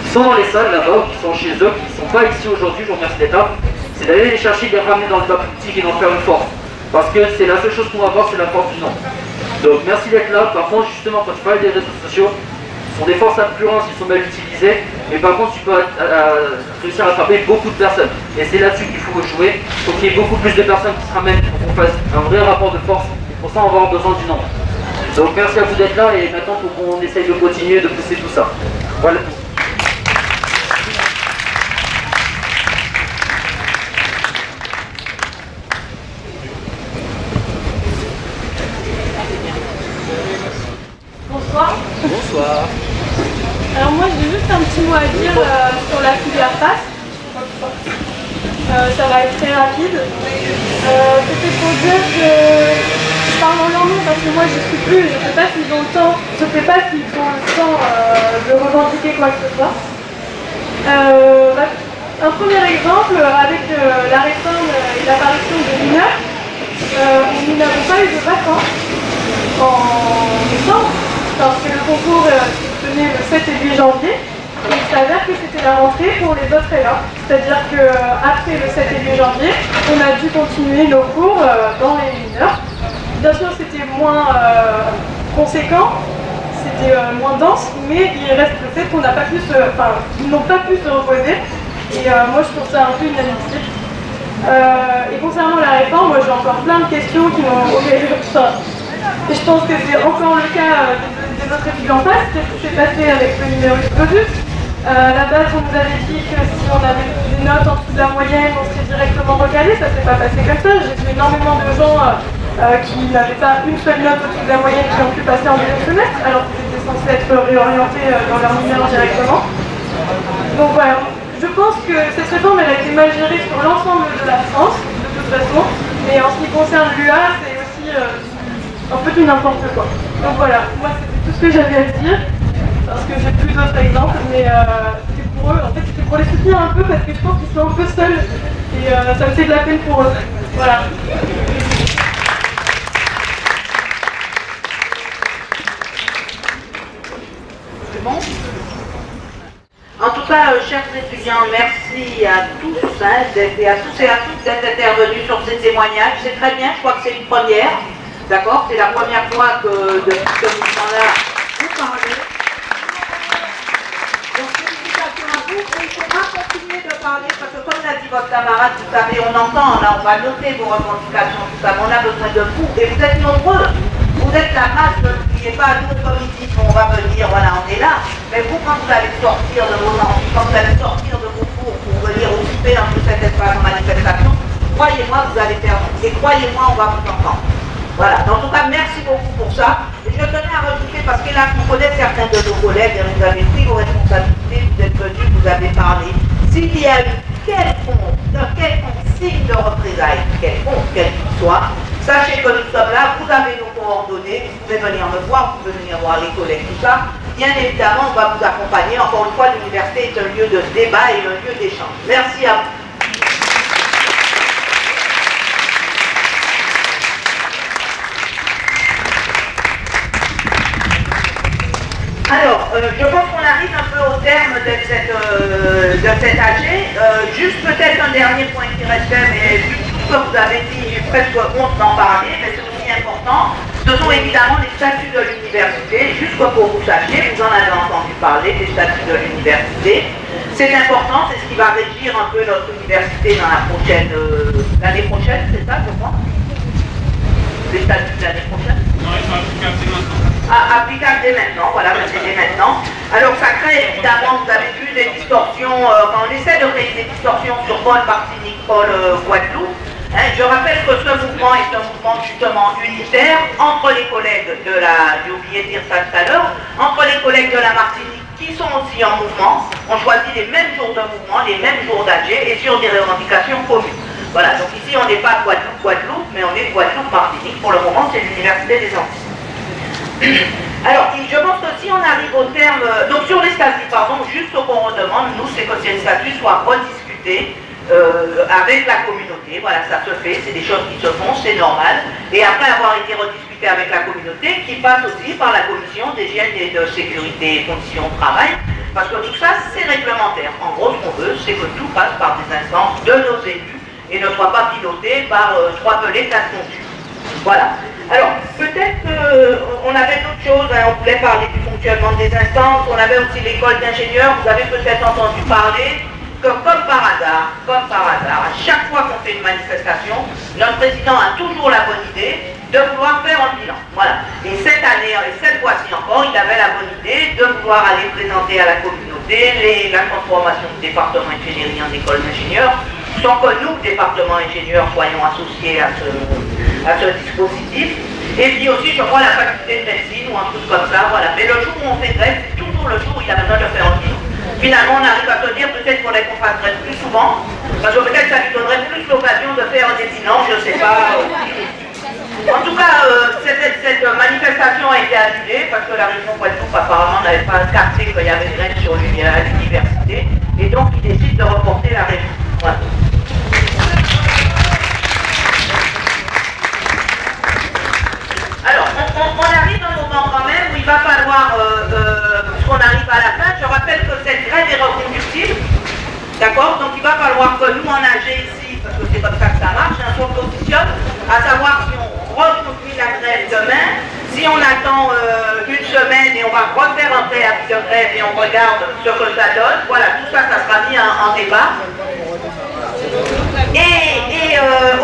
qui sont dans les salles là-bas, ou qui sont chez eux, qui ne sont pas ici aujourd'hui, je vous remercie d'être là. C'est d'aller les chercher, de les ramener dans le débat politique et d'en faire une force. Parce que c'est la seule chose qu'on va voir, c'est la force du nombre. Donc merci d'être là. Par contre, justement, quand tu parles des réseaux sociaux, ce sont des forces à concurrence qui sont mal utilisées, mais par contre, tu peux réussir à attraper beaucoup de personnes. Et c'est là-dessus qu'il faut jouer. Il faut qu'il y ait beaucoup plus de personnes qui se ramènent pour qu'on fasse un vrai rapport de force. Et pour ça, on va avoir besoin du nombre. Donc merci à vous d'être là et maintenant, il faut qu'on essaye de continuer de pousser tout ça. Voilà. Bonsoir. Alors moi j'ai juste un petit mot à dire sur la filière PASS. Ça va être très rapide. C'était pour dire que je parle en leur nom parce que moi je suis plus, je ne sais pas s'ils ont le temps, de revendiquer quoi que ce soit. Un premier exemple, avec la réforme et l'apparition de mineurs, nous n'avons pas eu de vacances en décembre. Parce que le concours se tenait le 7 et 8 janvier, et il s'avère que c'était la rentrée pour les autres élèves. C'est-à-dire qu'après le 7 et 8 janvier, on a dû continuer nos cours dans les mineurs. Bien sûr, c'était moins conséquent, c'était moins dense, mais il reste le fait qu'on n'a pas pu ils n'ont pas pu se reposer. Et moi, je trouve ça un peu inadmissible. Et concernant la réforme, moi j'ai encore plein de questions qui m'ont... Et je pense que c'est encore le cas des autres étudiants en face. Qu'est-ce qui s'est passé avec le numerus clausus? À la base, on nous avait dit que si on avait des notes en dessous de la moyenne, on serait directement recalé. Ça ne s'est pas passé comme ça. J'ai vu énormément de gens qui n'avaient pas une seule note au-dessus de la moyenne qui ont pu passer en deuxième semestre, alors qu'ils étaient censés être réorientés dans leur mineur directement. Donc voilà, je pense que cette réforme elle a été mal gérée sur l'ensemble de la France, de toute façon. Mais en ce qui concerne l'UA, c'est aussi... un peu du n'importe quoi. Donc voilà, moi c'était tout ce que j'avais à dire, parce que j'ai plus d'autres exemples, mais c'était pour eux, en fait c'était pour les soutenir un peu, parce que je pense qu'ils sont un peu seuls, et ça me fait de la peine pour eux. Voilà. C'est bon ? En tout cas, chers étudiants, merci à tous et à toutes d'être intervenus sur ces témoignages. C'est très bien, je crois que c'est une première. D'accord, c'est la première fois que depuis ce moment-là, vous parlez. Donc félicitations à vous, et il faudra continuer de parler, parce que comme l'a dit votre camarade, vous savez, on entend, là, on va noter vos revendications, tout ça, mais on a besoin de vous, et vous êtes nombreux. Vous êtes la masse, ne criez pas à nous comme ils disent, on va venir, voilà, on est là. Mais vous, quand vous allez sortir de vos envies, quand vous allez sortir de vos cours pour venir occuper dans tout cet espace de manifestation, croyez-moi, vous allez faire, et croyez-moi, on va vous entendre. Voilà, en tout cas, merci beaucoup pour ça. Et je tenais à rajouter, parce que là, vous connaissez certains de nos collègues, et vous avez pris vos responsabilités, vous êtes venus, vous avez parlé. S'il y a eu quelconque signe de représailles, quelconque, quel qu'il soit, sachez que nous sommes là, vous avez nos coordonnées, vous pouvez venir me voir, vous pouvez venir voir les collègues, tout ça. Bien évidemment, on va vous accompagner. Encore une fois, l'université est un lieu de débat et un lieu d'échange. Merci à vous. Alors, je pense qu'on arrive un peu au terme de cette AG. Juste peut-être un dernier point qui restait, mais vu tout ce que vous avez dit, j'ai presque honte d'en parler, mais c'est aussi important. Ce sont évidemment les statuts de l'université, juste pour que vous sachiez, vous en avez entendu parler des statuts de l'université. C'est important, c'est ce qui va régir un peu notre université dans l'année prochaine, c'est ça je crois? Les statuts de l'année prochaine? Non, ils sont applicables dès maintenant. Ah, applicable dès maintenant, voilà, c'est dès maintenant. Alors ça crée évidemment, vous avez vu, des distorsions, quand on essaie de créer des distorsions sur Paul, Martinique, Paul, Guadeloupe. Je rappelle que ce mouvement est un mouvement justement unitaire entre les collègues de la, j'ai oublié de dire ça tout à l'heure, entre les collègues de la Martinique qui sont aussi en mouvement. On choisit les mêmes jours de mouvement, les mêmes jours d'AG et sur des revendications communes. Voilà, donc ici on n'est pas Guadeloupe, mais on est Guadeloupe-Martinique. Pour le moment, c'est l'Université des Antilles. Alors, je pense que si on arrive au terme, donc sur les statuts, pardon, juste ce qu'on redemande, nous, c'est que ces statuts soient rediscutés avec la communauté. Voilà, ça se fait, c'est des choses qui se font, c'est normal. Et après avoir été rediscuté avec la communauté, qui passe aussi par la commission d'hygiène et de sécurité et conditions de travail, parce que tout ça, c'est réglementaire. En gros, ce qu'on veut, c'est que tout passe par des instances de nos élus et ne soit pas piloté par trois pelés conçus. Voilà. Alors, peut-être qu'on avait d'autres choses, hein, on voulait parler du fonctionnement des instances, on avait aussi l'école d'ingénieurs, vous avez peut-être entendu parler que comme par hasard, à chaque fois qu'on fait une manifestation, notre président a toujours la bonne idée de vouloir faire un bilan. Voilà. Et cette année, et cette fois-ci encore, il avait la bonne idée de vouloir aller présenter à la communauté la transformation du département ingénierie en école d'ingénieurs, sans que nous, département ingénieurs, soyons associés à ce dispositif. Et puis aussi, je crois, la faculté de médecine ou un truc comme ça, voilà. Mais le jour où on fait grève, c'est toujours le jour où il a besoin de faire un bilan. Finalement, on arrive à se dire peut-être qu'on fasse grève plus souvent, parce que peut-être ça lui donnerait plus l'occasion de faire des bilans, je ne sais pas. En tout cas, cette manifestation a été annulée parce que la région Guadeloupe apparemment n'avait pas capté qu'il y avait une grève sur l'université, et donc il décide de reporter la région. Voilà. Alors, on arrive à un moment quand même où il va falloir, puisqu'on arrive à la fin, je rappelle que cette grève est reconductible, d'accord? Donc il va falloir que nous en AG ici, parce que c'est comme ça que ça marche, hein, soit on positionne, à savoir si on reconduit la grève demain, si on attend une semaine et on va refaire un préavis de grève et on regarde ce que ça donne, voilà, tout ça, ça sera mis en débat. Et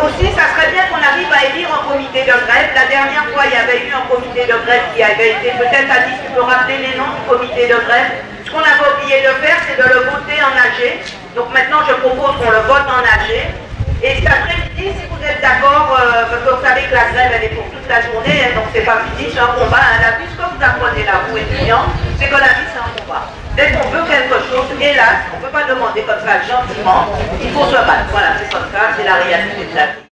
aussi, ça serait bien qu'on arrive à élire un comité de grève. La dernière fois, il y avait eu un comité de grève qui avait été, peut-être Alice, tu peux rappeler les noms du comité de grève. Ce qu'on avait oublié de faire, c'est de le voter en AG. Donc maintenant, je propose qu'on le vote en AG. Et cet après-midi, si vous êtes d'accord, parce que vous savez que la grève, elle est pour toute la journée, hein, donc c'est pas fini, c'est un combat. Hein. La vie, ce que vous apprenez là, vous étudiants, c'est que la vie, c'est un combat. Dès qu'on veut quelque chose, hélas, on ne peut pas demander comme ça gentiment, il faut se battre. Voilà, c'est comme ça, c'est la réalité de la vie.